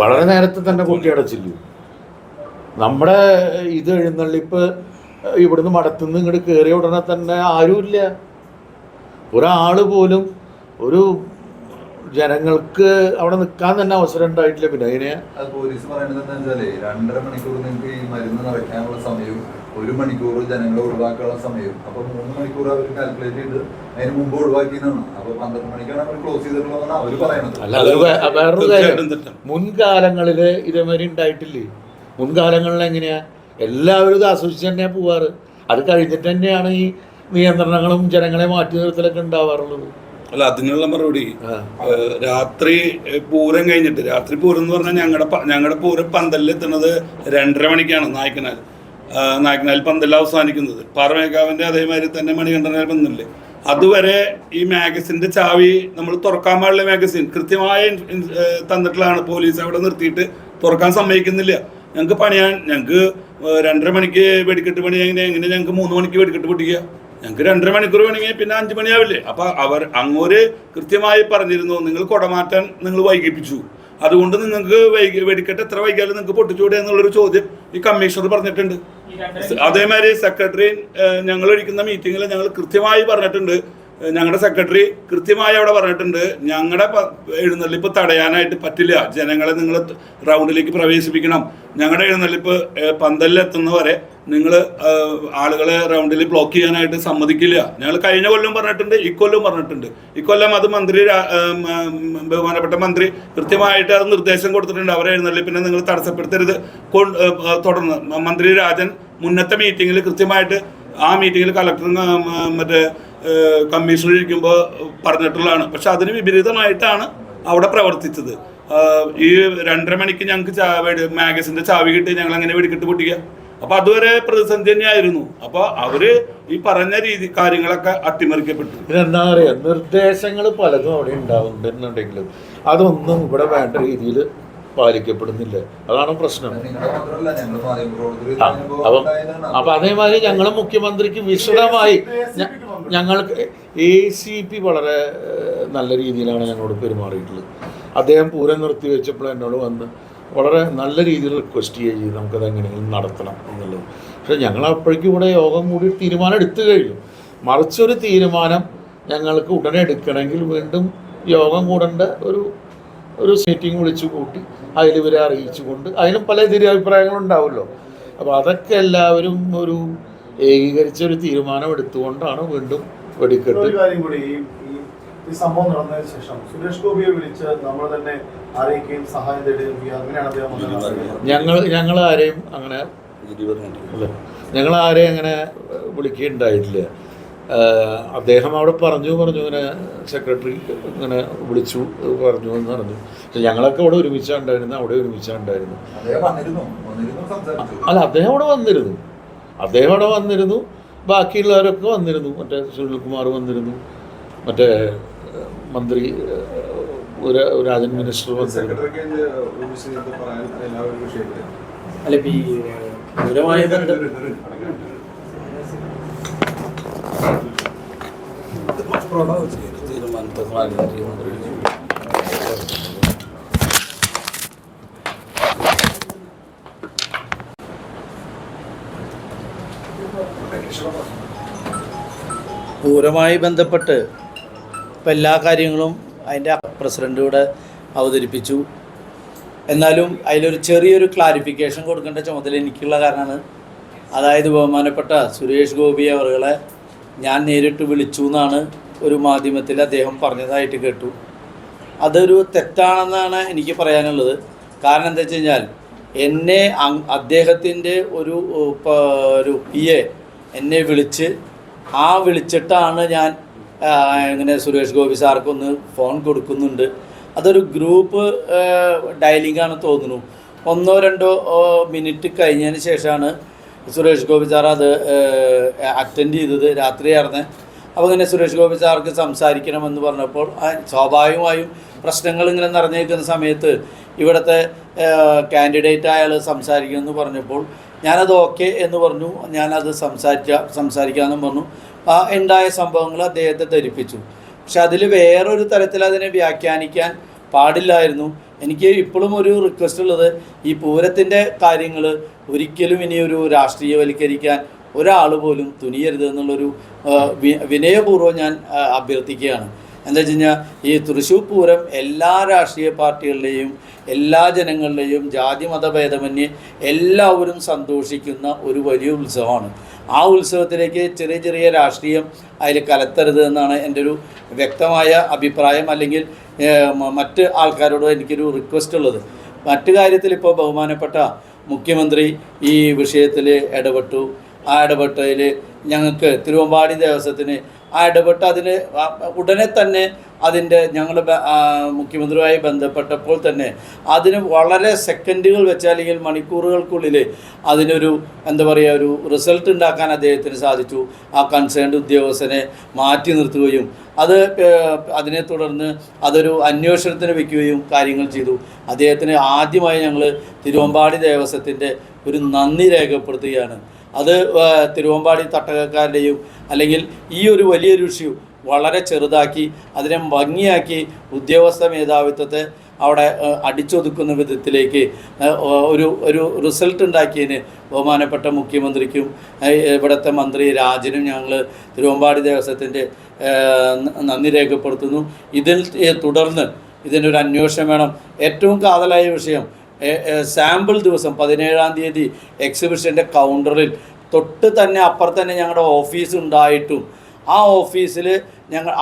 വളരെ നേരത്തെ തന്നെ കുട്ടി അടച്ചില്ലു. നമ്മുടെ ഇത് എഴുന്നള്ളിപ്പ് ഇവിടുന്ന് മടത്തുനിന്ന് ഇങ്ങോട്ട് കയറിയ ഉടനെ തന്നെ ആരുമില്ല, ഒരാൾ പോലും, ഒരു ജനങ്ങൾക്ക് അവിടെ നിൽക്കാൻ തന്നെ അവസരം ഉണ്ടായിട്ടില്ല. പിന്നെ അതിനെ പോലീസ് പറയുന്നത് എന്താ വെച്ചാല് 2.5 മണിക്കൂർ നിങ്ങൾക്ക് ഈ മരുന്ന് നിറയ്ക്കാനുള്ള സമയവും 1 മണിക്കൂർ ജനങ്ങളെ ഒഴിവാക്കാനുള്ള സമയവും, അപ്പൊ 3 മണിക്കൂർ അവർ കാൽക്കുലേറ്റ് ചെയ്ത് അതിന് മുമ്പ് ഒഴിവാക്കിയതാണ്. അപ്പൊ 12 മണിക്കാണ് അവർ ക്ലോസ് ചെയ്തിട്ടുള്ളതാണ് അവർ പറയുന്നത്. അല്ല, വേറൊരു കാര്യം, മുൻകാലങ്ങളിൽ ഇതേമാതിരി ഉണ്ടായിട്ടില്ലേ? മുൻകാലങ്ങളിൽ എങ്ങനെയാ എല്ലാവരും ഇത് ആസ്വദിച്ച് തന്നെയാണ് പോവാറ്. അത് കഴിഞ്ഞിട്ട് തന്നെയാണ് ഈ നിയന്ത്രണങ്ങളും ജനങ്ങളെ മാറ്റി നിർത്തലൊക്കെ ഉണ്ടാവാറുള്ളത്. അല്ല, അതിനുള്ള മറുപടി രാത്രി പൂരം കഴിഞ്ഞിട്ട്, രാത്രി പൂരം എന്ന് പറഞ്ഞാൽ ഞങ്ങളുടെ പൂരം പന്തലിൽ എത്തുന്നത് 2:30 മണിക്കാണ്. നായ്ക്കനാൽ പന്തലിൽ അവസാനിക്കുന്നത്. പാറമേക്കാവിൻ്റെ അതേമാതിരി തന്നെ മണികണ്ഠനാൽ പന്തലില്. അതുവരെ ഈ മാഗസിൻ്റെ ചാവി നമ്മൾ തുറക്കാൻ പാടില്ല. മാഗസിൻ കൃത്യമായ തന്നിട്ടുള്ളതാണ്. പോലീസ് അവിടെ നിർത്തിയിട്ട് തുറക്കാൻ സമ്മതിക്കുന്നില്ല. ഞങ്ങൾക്ക് 2:30 മണിക്ക് വെടിക്കെട്ട് പണി എങ്ങനെ ഞങ്ങൾക്ക് 3 മണിക്ക് വെടിക്കെട്ട് പൊട്ടിക്കുക? ഞങ്ങൾക്ക് 2.5 മണിക്കൂർ വേണമെങ്കിൽ പിന്നെ 5 മണിയാവില്ലേ? അപ്പോൾ അങ്ങോര് കൃത്യമായി പറഞ്ഞിരുന്നു, നിങ്ങൾ കുടമാറ്റാൻ നിങ്ങൾ വൈകിപ്പിച്ചു, അതുകൊണ്ട് നിങ്ങൾക്ക് വെടിക്കെട്ട് എത്ര വൈകിയാലും നിങ്ങൾക്ക് പൊട്ടിച്ചൂടെ എന്നുള്ളൊരു ചോദ്യം ഈ കമ്മീഷണർ പറഞ്ഞിട്ടുണ്ട്. അതേമാതിരി സെക്രട്ടറി ഞങ്ങൾ ഇരിക്കുന്ന മീറ്റിങ്ങിൽ ഞങ്ങൾ കൃത്യമായി പറഞ്ഞിട്ടുണ്ട്. ഞങ്ങളുടെ സെക്രട്ടറി കൃത്യമായി അവിടെ പറഞ്ഞിട്ടുണ്ട്, ഞങ്ങളുടെ എഴുന്നള്ളിപ്പ് തടയാനായിട്ട് പറ്റില്ല. ജനങ്ങളെ നിങ്ങൾ റൗണ്ടിലേക്ക് പ്രവേശിപ്പിക്കണം. ഞങ്ങളുടെ എഴുന്നള്ളിപ്പ് പന്തലിലെത്തുന്നവരെ നിങ്ങൾ ആളുകളെ റൗണ്ടിൽ ബ്ലോക്ക് ചെയ്യാനായിട്ട് സമ്മതിക്കില്ല. ഞങ്ങൾ കഴിഞ്ഞ കൊല്ലം പറഞ്ഞിട്ടുണ്ട്, ഇക്കൊല്ലം പറഞ്ഞിട്ടുണ്ട്. ഇക്കൊല്ലം അത് ബഹുമാനപ്പെട്ട മന്ത്രി കൃത്യമായിട്ട് അത് നിർദ്ദേശം കൊടുത്തിട്ടുണ്ട്. അവരെ എഴുന്നള്ളിപ്പിനെ നിങ്ങൾ തടസ്സപ്പെടുത്തരുത്. തുടർന്ന് മന്ത്രി രാജൻ മുന്നത്തെ മീറ്റിങ്ങിൽ കൃത്യമായിട്ട്, ആ മീറ്റിങ്ങിൽ കളക്ടറും മറ്റേ കമ്മീഷണർ ഇരിക്കുമ്പോൾ പറഞ്ഞിട്ടുള്ളതാണ്. പക്ഷെ അതിന് വിപരീതമായിട്ടാണ് അവിടെ പ്രവർത്തിച്ചത്. ഈ 2:30 മണിക്ക് ഞങ്ങൾക്ക് മാഗസിൻ്റെ ചാവി കിട്ടി, ഞങ്ങൾ അങ്ങനെ വെടിക്കെട്ട് പൊട്ടിക്കുക. അപ്പൊ അതുവരെ പ്രതിസന്ധി തന്നെയായിരുന്നു. അപ്പൊ അവര് ഈ പറഞ്ഞ കാര്യങ്ങളൊക്കെ അട്ടിമറിക്കപ്പെട്ടു. ഇതെന്താ പറയാ, നിർദ്ദേശങ്ങൾ പലതും അവിടെ ഉണ്ടാവുന്നുണ്ടെങ്കിലും അതൊന്നും ഇവിടെ വേണ്ട രീതിയിൽ പാലിക്കപ്പെടുന്നില്ല. അതാണ് പ്രശ്നം. അപ്പം അതേമാതിരി ഞങ്ങൾ മുഖ്യമന്ത്രിക്ക് വിശദമായി, ഞങ്ങൾക്ക് ACP വളരെ നല്ല രീതിയിലാണ് ഞങ്ങളോട് പെരുമാറിയിട്ടുള്ളത്. അദ്ദേഹം പൂരം നിർത്തി വെച്ചപ്പോൾ എന്നോട് വന്ന് വളരെ നല്ല രീതിയിൽ റിക്വസ്റ്റ് ചെയ്ത് നമുക്കത് എങ്ങനെയെങ്കിലും നടത്തണം എന്നുള്ളത്. പക്ഷേ ഞങ്ങൾ അപ്പോഴേക്കും ഇവിടെ യോഗം കൂടി തീരുമാനം എടുത്തു കഴിഞ്ഞു. മറിച്ചൊരു തീരുമാനം ഞങ്ങൾക്ക് ഉടനെ എടുക്കണമെങ്കിൽ വീണ്ടും യോഗം കൂടേണ്ട ഒരു മീറ്റിംഗ് വിളിച്ചു കൂട്ടി അതിൽ ഇവരെ അറിയിച്ചുകൊണ്ട്, അതിനും പല അഭിപ്രായങ്ങളുണ്ടാവുമല്ലോ. അപ്പോൾ അതൊക്കെ എല്ലാവരും ഒരു ഏകീകരിച്ച ഒരു തീരുമാനം എടുത്തുകൊണ്ടാണ് വീണ്ടും വെടിക്കെട്ട്. ഈ സംഭവം നടന്നതിന് ശേഷം സുരേഷ് ഗോപിയെ വിളിച്ച് നമ്മൾ തന്നെ അറിയിക്കുകയും സഹായം തേടുകയും അങ്ങനെയാണ് ഞങ്ങളാരെയും അങ്ങനെ അങ്ങനെ വിളിക്കുകയുണ്ടായിട്ടില്ല. അദ്ദേഹം അവിടെ പറഞ്ഞു ഇങ്ങനെ സെക്രട്ടറി ഇങ്ങനെ വിളിച്ചു പറഞ്ഞു എന്ന് പറഞ്ഞു. പക്ഷെ ഞങ്ങളൊക്കെ അവിടെ ഒരുമിച്ചാണ്ടായിരുന്നു, അല്ല അദ്ദേഹം അവിടെ വന്നിരുന്നു, ബാക്കിയുള്ളവരൊക്കെ വന്നിരുന്നു. മറ്റേ സുനിൽകുമാർ വന്നിരുന്നു, മറ്റേ മന്ത്രി രാജൻ മിനിസ്റ്റർ വന്നിരുന്നു. പൂരവുമായി ബന്ധപ്പെട്ട് ഇപ്പം എല്ലാ കാര്യങ്ങളും അതിൻ്റെ പ്രസിഡൻ്റ് ഇവിടെ അവതരിപ്പിച്ചു. എന്നാലും അതിലൊരു ചെറിയൊരു ക്ലാരിഫിക്കേഷൻ കൊടുക്കേണ്ട ചുമതല എനിക്കുള്ള കാരണമാണ്. അതായത് ബഹുമാനപ്പെട്ട സുരേഷ് ഗോപി അവരുകളെ ഞാൻ നേരിട്ട് വിളിച്ചു എന്നാണ് ഒരു മാധ്യമത്തിൽ അദ്ദേഹം പറഞ്ഞതായിട്ട് കേട്ടു. അതൊരു തെറ്റാണെന്നാണ് എനിക്ക് പറയാനുള്ളത്. കാരണം എന്താ വെച്ച് കഴിഞ്ഞാൽ അദ്ദേഹത്തിൻ്റെ ഒരു PA എന്നെ വിളിച്ചിട്ടാണ് ഞാൻ ഇങ്ങനെ സുരേഷ് ഗോപി സാർക്കൊന്ന് ഫോൺ കൊടുക്കുന്നുണ്ട്. അതൊരു ഗ്രൂപ്പ് ഡയലിംഗാണ് തോന്നുന്നു. 1-2 മിനിറ്റ് കഴിഞ്ഞതിന് ശേഷമാണ് സുരേഷ് ഗോപി സാർ അത് അറ്റൻഡ് ചെയ്തത്. രാത്രിയായിരുന്നേ. അപ്പോൾ ഇങ്ങനെ സുരേഷ് ഗോപി സാർക്ക് സംസാരിക്കണമെന്ന് പറഞ്ഞപ്പോൾ സ്വാഭാവികമായും പ്രശ്നങ്ങൾ ഇങ്ങനെ നിറഞ്ഞേക്കുന്ന സമയത്ത് ഇവിടുത്തെ കാൻഡിഡേറ്റ് അയാൾ സംസാരിക്കുമെന്ന് പറഞ്ഞപ്പോൾ ഞാനത് ഓക്കെ എന്ന് പറഞ്ഞു. ഞാനത് സംസാരിക്കാമെന്നും പറഞ്ഞു. ഉണ്ടായ സംഭവങ്ങൾ അദ്ദേഹത്തെ ധരിപ്പിച്ചു. പക്ഷെ അതിൽ വേറൊരു തരത്തിൽ അതിനെ വ്യാഖ്യാനിക്കാൻ പാടില്ലായിരുന്നു. എനിക്ക് ഇപ്പോഴും ഒരു റിക്വസ്റ്റ് ഉള്ളത്, ഈ പൂരത്തിൻ്റെ കാര്യങ്ങൾ ഒരിക്കലും ഇനിയൊരു രാഷ്ട്രീയവൽക്കരിക്കാൻ ഒരാൾ പോലും തുനിയരുത് എന്നുള്ളൊരു വിനയപൂർവ്വം ഞാൻ അഭ്യർത്ഥിക്കുകയാണ്. എന്താ വെച്ച് കഴിഞ്ഞാൽ ഈ തൃശ്ശൂർ പൂരം എല്ലാ രാഷ്ട്രീയ പാർട്ടികളുടെയും എല്ലാ ജനങ്ങളുടെയും ജാതി മതഭേദമന്യേ എല്ലാവരും സന്തോഷിക്കുന്ന ഒരു വലിയ ഉത്സവമാണ്. ആ ഉത്സവത്തിലേക്ക് ചെറിയ ചെറിയ രാഷ്ട്രീയം അതിൽ കലർത്തരുത് എന്നാണ് എൻ്റെ ഒരു വ്യക്തമായ അഭിപ്രായം. അല്ലെങ്കിൽ മറ്റ് ആൾക്കാരോട് എനിക്കൊരു റിക്വസ്റ്റ് ഉള്ളത്. മറ്റു കാര്യത്തിൽ ഇപ്പോൾ ബഹുമാനപ്പെട്ട മുഖ്യമന്ത്രി ഈ വിഷയത്തിൽ ഇടപെട്ടു. ആ ഇടപെട്ടതിൽ ഞങ്ങൾക്ക് തിരുവമ്പാടി ദേവസ്വത്തിന് ആ ഇടപെട്ട് അതിന് ഉടനെ തന്നെ അതിൻ്റെ ഞങ്ങൾ മുഖ്യമന്ത്രിയുമായി ബന്ധപ്പെട്ടപ്പോൾ തന്നെ അതിന് വളരെ സെക്കൻഡുകൾ വെച്ച് അല്ലെങ്കിൽ മണിക്കൂറുകൾക്കുള്ളിൽ അതിനൊരു എന്താ പറയുക ഒരു റിസൾട്ട് ഉണ്ടാക്കാൻ അദ്ദേഹത്തിന് സാധിച്ചു. ആ കൺസേൺഡ് ഉദ്യോഗസ്ഥനെ മാറ്റി നിർത്തുകയും അതിനെ തുടർന്ന് അതൊരു അന്വേഷണത്തിന് വയ്ക്കുകയും കാര്യങ്ങൾ ചെയ്തു. അദ്ദേഹത്തിന് ആദ്യമായി ഞങ്ങൾ തിരുവമ്പാടി ദേവസ്വത്തിൻ്റെ ഒരു നന്ദി രേഖപ്പെടുത്തുകയാണ്. അത് തിരുവമ്പാടി തട്ടകക്കാരുടെയും അല്ലെങ്കിൽ ഈ ഒരു വലിയൊരു ഇഷ്യൂ വളരെ ചെറുതാക്കി അതിനെ ഭംഗിയാക്കി ഉദ്യോഗസ്ഥ മേധാവിത്വത്തെ അവിടെ അടിച്ചൊതുക്കുന്ന വിധത്തിലേക്ക് ഒരു റിസൾട്ട് ഉണ്ടാക്കിയതിന് ബഹുമാനപ്പെട്ട മുഖ്യമന്ത്രിക്കും ഇവിടുത്തെ മന്ത്രി രാജനും ഞങ്ങൾ തിരുവമ്പാടി ദേവസ്വത്തിൻ്റെ നന്ദി രേഖപ്പെടുത്തുന്നു. ഇതിൽ തുടർന്ന് ഇതിനൊരു അന്വേഷണം വേണം. ഏറ്റവും കാതലായ വിഷയം സാമ്പിൾ ദിവസം 17-ാം തീയതി എക്സിബിഷൻ്റെ കൗണ്ടറിൽ തൊട്ട് തന്നെ അപ്പുറത്ത് തന്നെ ഞങ്ങളുടെ ഓഫീസ് ഉണ്ടായിട്ടും ആ ഓഫീസിൽ ഞങ്ങൾ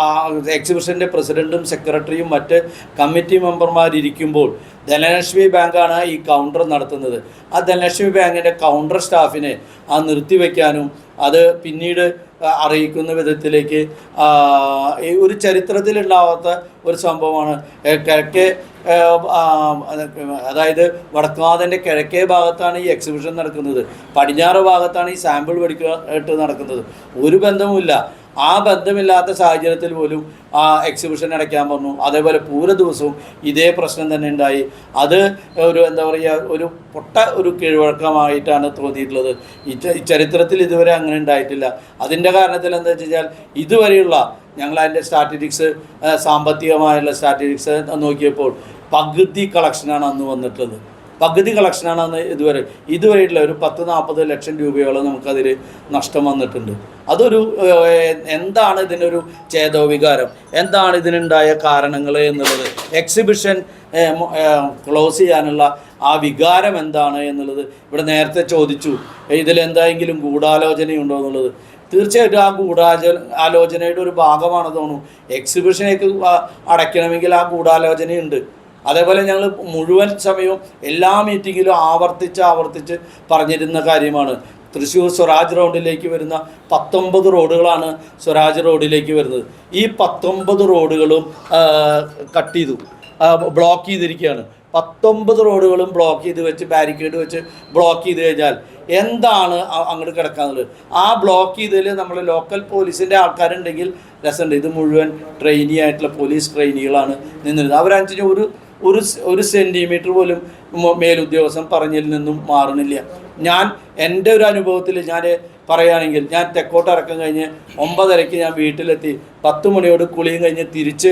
എക്സിബിഷൻ്റെ പ്രസിഡൻറ്റും സെക്രട്ടറിയും മറ്റ് കമ്മിറ്റി മെമ്പർമാരിയ്ക്കുമ്പോൾ ധനലക്ഷ്മി ബാങ്കാണ് ഈ കൗണ്ടർ നടത്തുന്നത്. ആ ധനലക്ഷ്മി ബാങ്കിൻ്റെ കൗണ്ടർ സ്റ്റാഫിനെ നിർത്തിവെക്കാനും അത് പിന്നീട് അറിയിക്കുന്ന വിധത്തിലേക്ക് ഒരു ചരിത്രത്തിലുണ്ടാവാത്ത ഒരു സംഭവമാണ്. കിഴക്കേ അതായത് വടക്കുനാഥൻ്റെ കിഴക്കേ ഭാഗത്താണ് ഈ എക്സിബിഷൻ നടക്കുന്നത്, പടിഞ്ഞാറ് ഭാഗത്താണ് ഈ സാമ്പിൾ വെടിക്കായിട്ട് നടക്കുന്നത്. ഒരു ബന്ധവുമില്ല. ആ ബന്ധമില്ലാത്ത സാഹചര്യത്തിൽ പോലും ആ എക്സിബിഷൻ അടയ്ക്കാൻ പറഞ്ഞു. അതേപോലെ പൂര ദിവസവും ഇതേ പ്രശ്നം തന്നെ ഉണ്ടായി. അത് ഒരു എന്താ പറയുക ഒരു ഒരു കീഴ്വഴക്കമായിട്ടാണ് തോന്നിയിട്ടുള്ളത്. ഈ ചരിത്രത്തിൽ ഇതുവരെ അങ്ങനെ ഉണ്ടായിട്ടില്ല. അതിൻ്റെ കാരണത്തിൽ എന്താ വെച്ച് കഴിഞ്ഞാൽ ഇതുവരെയുള്ള ഞങ്ങൾ അതിൻ്റെ സ്റ്റാറ്റിസ്റ്റിക്സ് സാമ്പത്തികമായുള്ള സ്റ്റാറ്റിസ്റ്റിക്സ് നോക്കിയപ്പോൾ പകുതി കളക്ഷനാണ് അന്ന് വന്നിട്ടുള്ളത്. പകുതി കളക്ഷനാണ് അന്ന് ഇതുവരെയുള്ള ഒരു 10-40 ലക്ഷം രൂപയോളം നമുക്കതിൽ നഷ്ടം വന്നിട്ടുണ്ട്. അതൊരു എന്താണ് ഇതിനൊരു ചേതോവികാരം, എന്താണ് ഇതിനുണ്ടായ കാരണങ്ങൾ എന്നുള്ളത്, എക്സിബിഷൻ ക്ലോസ് ചെയ്യാനുള്ള ആ വികാരം എന്താണ് എന്നുള്ളത് ഇവിടെ നേരത്തെ ചോദിച്ചു. ഇതിലെന്തെങ്കിലും ഗൂഢാലോചനയുണ്ടോ എന്നുള്ളത്. തീർച്ചയായിട്ടും ആ ഗൂഢാലോചനയുടെ ഒരു ഭാഗമാണ് തോന്നുന്നു. എക്സിബിഷനേക്ക് അടയ്ക്കണമെങ്കിൽ ആ ഗൂഢാലോചനയുണ്ട്. അതേപോലെ ഞങ്ങൾ മുഴുവൻ സമയവും എല്ലാ മീറ്റിങ്ങിലും ആവർത്തിച്ച് പറഞ്ഞിരുന്ന കാര്യമാണ്. തൃശ്ശൂർ സ്വരാജ് റോഡിലേക്ക് വരുന്ന 19 റോഡുകളാണ് സ്വരാജ് റോഡിലേക്ക് വരുന്നത്. ഈ 19 റോഡുകളും കട്ട് ചെയ്തു, ബ്ലോക്ക് ചെയ്തിരിക്കുകയാണ്. 19 റോഡുകളും ബ്ലോക്ക് ചെയ്ത് വെച്ച് ബാരിക്കേഡ് വെച്ച് ബ്ലോക്ക് ചെയ്ത് കഴിഞ്ഞാൽ എന്താണ് അങ്ങോട്ട് കിടക്കാന്നുള്ളത്. ആ ബ്ലോക്ക് ചെയ്തതിൽ നമ്മൾ ലോക്കൽ പോലീസിൻ്റെ ആൾക്കാരുണ്ടെങ്കിൽ രസമുണ്ട്. ഇത് മുഴുവൻ ട്രെയിനി ആയിട്ടുള്ള പോലീസ് ട്രെയിനികളാണ് നിന്നിരുന്നത്. അവരനുസരിച്ച് ഒരു സെൻറ്റിമീറ്റർ പോലും മേലുദ്യോഗസ്ഥൻ പറഞ്ഞതിൽ നിന്നും മാറണില്ല. എൻ്റെ ഒരു അനുഭവത്തിൽ ഞാൻ പറയുകയാണെങ്കിൽ, ഞാൻ തെക്കോട്ട് ഇറക്കം കഴിഞ്ഞ് 9:30 ഞാൻ വീട്ടിലെത്തി. 10 മണിയോട് കുളിയും കഴിഞ്ഞ് തിരിച്ച്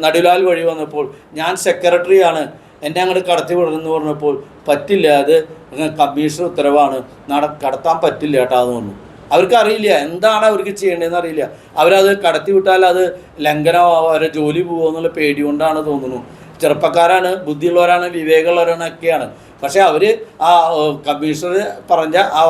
നടുലാൽ വഴി വന്നപ്പോൾ ഞാൻ സെക്രട്ടറിയാണ്, എന്നെ അങ്ങോട്ട് കടത്തി വിടണമെന്ന് പറഞ്ഞപ്പോൾ പറ്റില്ല, അത് കമ്മീഷണർ ഉത്തരവാണ്, കടത്താൻ പറ്റില്ല കേട്ടോ എന്ന് പറഞ്ഞു. അവർക്കറിയില്ല എന്താണ് അവർക്ക് ചെയ്യേണ്ടതെന്ന് അറിയില്ല. അവരത് കടത്തി വിട്ടാൽ അത് ലംഘനമാവും, അവരെ ജോലി പോകുമോ എന്നുള്ള പേടി കൊണ്ടാണ് തോന്നുന്നു. ചെറുപ്പക്കാരാണ്, ബുദ്ധിയുള്ളവരാണ്, വിവേകമുള്ളവരാണ് ഒക്കെയാണ്. പക്ഷേ അവർ ആ കമ്മീഷണർ പറഞ്ഞ ആ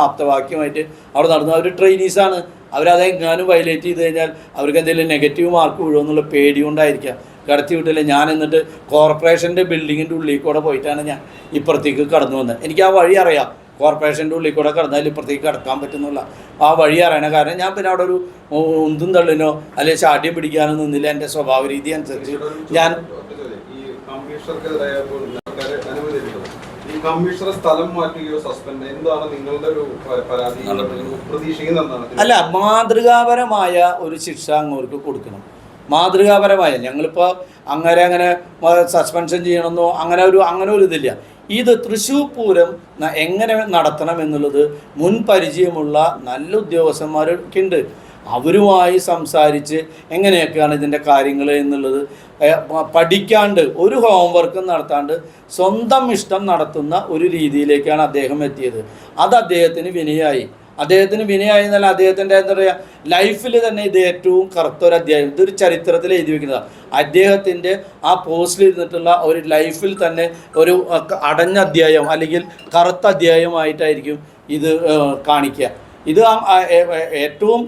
ആപ്തവാക്യമായിട്ട് അവിടെ നടന്നു. അവർ ട്രെയിനീസാണ്. അവരതെങ്ങാനും വയലേറ്റ് ചെയ്ത് കഴിഞ്ഞാൽ അവർക്ക് എന്തെങ്കിലും നെഗറ്റീവ് മാർക്ക് വീഴുമെന്നുള്ള പേടി കൊണ്ടായിരിക്കാം കടത്തി വിട്ടില്ല. ഞാൻ എന്നിട്ട് കോർപ്പറേഷൻ്റെ ബിൽഡിങ്ങിൻ്റെ ഉള്ളിൽ കൂടെ പോയിട്ടാണ് ഞാൻ ഇപ്പുറത്തേക്ക് കടന്നു വന്നത്. എനിക്ക് ആ വഴി അറിയാം. കോർപ്പറേഷൻ്റെ ഉള്ളിൽ കൂടെ കടന്നാൽ ഇപ്പുറത്തേക്ക് കടക്കാൻ പറ്റുന്നില്ല. ആ വഴി അറിയണം. കാരണം ഞാൻ പിന്നെ അവിടെ ഒരു ഉന്തും തള്ളിനോ അല്ലെങ്കിൽ ചാട്ടിയും പിടിക്കാനോ നിന്നില്ല. എൻ്റെ സ്വഭാവ രീതി അനുസരിച്ച് ഞാൻ ഈ കമ്മീഷണർ സ്ഥലം മാറ്റുകയോ സസ്പെൻഡ് എന്താണ് നിങ്ങളുടെ ഒരു പരാതി പ്രതീക്ഷിക്കുന്നത് എന്താണ്? അല്ല, മാതൃകാപരമായ ഒരു ശിക്ഷ അങ്ങോട്ട് കൊടുക്കണം. മാതൃകാപരമായ, ഞങ്ങളിപ്പോൾ അങ്ങനെ സസ്പെൻഷൻ ചെയ്യണമെന്നോ അങ്ങനെ ഒരു ഇതില്ല. ഇത് തൃശ്ശൂർ പൂരം എങ്ങനെ നടത്തണം എന്നുള്ളത് മുൻ പരിചയമുള്ള നല്ല ഉദ്യോഗസ്ഥന്മാരൊക്കെ ഉണ്ട്. അവരുമായി സംസാരിച്ച് എങ്ങനെയൊക്കെയാണ് ഇതിൻ്റെ കാര്യങ്ങൾ എന്നുള്ളത് പഠിക്കാണ്ട് ഒരു ഹോംവർക്കും നടത്താണ്ട് സ്വന്തം ഇഷ്ടം നടത്തുന്ന ഒരു രീതിയിലേക്കാണ് അദ്ദേഹം എത്തിയത്. അത് അദ്ദേഹത്തിന് വിനയായി. എന്നല്ല, അദ്ദേഹത്തിൻ്റെ എന്താ പറയുക, ലൈഫിൽ തന്നെ ഇത് ഏറ്റവും കറുത്തൊരു അധ്യായം. ഇതൊരു ചരിത്രത്തിൽ എഴുതി വെക്കുന്നതാണ്. അദ്ദേഹത്തിൻ്റെ ആ പോസ്റ്റിൽ ഇരുന്നിട്ടുള്ള ഒരു ലൈഫിൽ തന്നെ ഒരു അടഞ്ഞ അധ്യായം അല്ലെങ്കിൽ കറുത്ത അധ്യായമായിട്ടായിരിക്കും ഇത് കാണിക്കുക. ഇത് ഏറ്റവും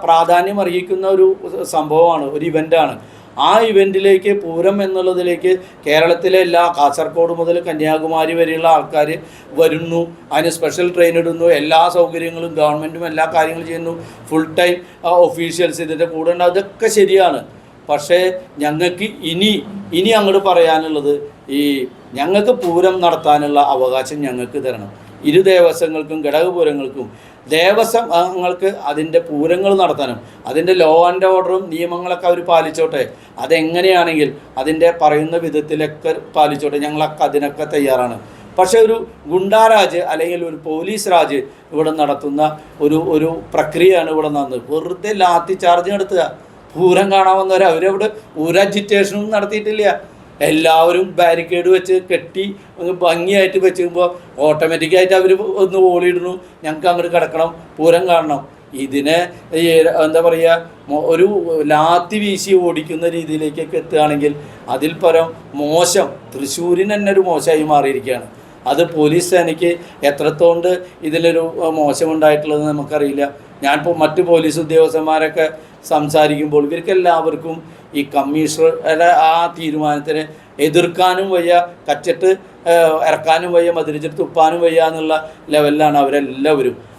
പ്രാധാന്യം അർഹിക്കുന്ന ഒരു സംഭവമാണ്, ഒരു ഇവൻ്റാണ്. ആ ഇവൻറ്റിലേക്ക്, പൂരം എന്നുള്ളതിലേക്ക് കേരളത്തിലെ കാസർഗോഡ് മുതൽ കന്യാകുമാരി വരെയുള്ള ആൾക്കാർ വരുന്നു. അതിന് സ്പെഷ്യൽ ട്രെയിൻ ഇടുന്നു, എല്ലാ സൗകര്യങ്ങളും ഗവൺമെൻറ്റും എല്ലാ കാര്യങ്ങളും ചെയ്യുന്നു, ഫുൾ ടൈം ഒഫീഷ്യൽസ് ഇതിൻ്റെ കൂടെ ഉണ്ട്. അതൊക്കെ ശരിയാണ്. പക്ഷേ ഞങ്ങൾക്ക് ഇനി അങ്ങോട്ട് പറയാനുള്ളത്, ഞങ്ങൾക്ക് പൂരം നടത്താനുള്ള അവകാശം ഞങ്ങൾക്ക് തരണം. ഇരു ദേവസ്വങ്ങൾക്കും ഘടകപൂരങ്ങൾക്കും ദേവസ്വങ്ങൾക്ക് അതിൻ്റെ പൂരങ്ങൾ നടത്താനും അതിൻ്റെ ലോ ആൻഡ് ഓർഡറും നിയമങ്ങളൊക്കെ അവർ പാലിച്ചോട്ടെ. അതെങ്ങനെയാണെങ്കിൽ അതിൻ്റെ പറയുന്ന വിധത്തിലൊക്കെ പാലിച്ചോട്ടെ, ഞങ്ങളൊക്കെ അതിനൊക്കെ തയ്യാറാണ്. പക്ഷേ ഒരു ഗുണ്ടാരാജ് അല്ലെങ്കിൽ ഒരു പോലീസ് രാജ് ഇവിടെ നടത്തുന്ന ഒരു പ്രക്രിയയാണ് ഇവിടെ നടന്നത്. വെറുതെ ലാത്തി ചാർജ് നടത്തുക. പൂരം കാണാൻ വന്നവർ അവരവിടെ ഒരു അജിറ്റേഷനും നടത്തിയിട്ടില്ല. എല്ലാവരും ബാരിക്കേഡ് വെച്ച് കെട്ടി ഭംഗിയായിട്ട് വെച്ചുമ്പോൾ ഓട്ടോമാറ്റിക്കായിട്ട് അവർ ഒന്ന് ഓളിയിടുന്നു, ഞങ്ങൾക്ക് അങ്ങോട്ട് കിടക്കണം, പൂരം കാണണം. ഇതിനെ എന്താ പറയുക, ഒരു ലാത്തി വീശി ഓടിക്കുന്ന രീതിയിലേക്കൊക്കെ എത്തുകയാണെങ്കിൽ അതിൽ പരം മോശം തൃശ്ശൂരിന് തന്നെ ഒരു മോശമായി മാറിയിരിക്കുകയാണ്. അത് പോലീസ് സേനയ്ക്ക് എത്രത്തോണ്ട് ഇതിലൊരു മോശമുണ്ടായിട്ടുള്ളതെന്ന് നമുക്കറിയില്ല. ഞാനിപ്പോൾ മറ്റു പോലീസ് ഉദ്യോഗസ്ഥന്മാരൊക്കെ സംസാരിക്കുമ്പോൾ ഇവർക്കെല്ലാവർക്കും ഈ കമ്മീഷണറുടെ ആ തീരുമാനത്തിനെ എതിർക്കാനും വയ്യ, കച്ചിട്ട് ഇറക്കാനും വയ്യ, മതിരിച്ചിട്ട് തുപ്പാനും വയ്യ എന്നുള്ള ലെവലിലാണ്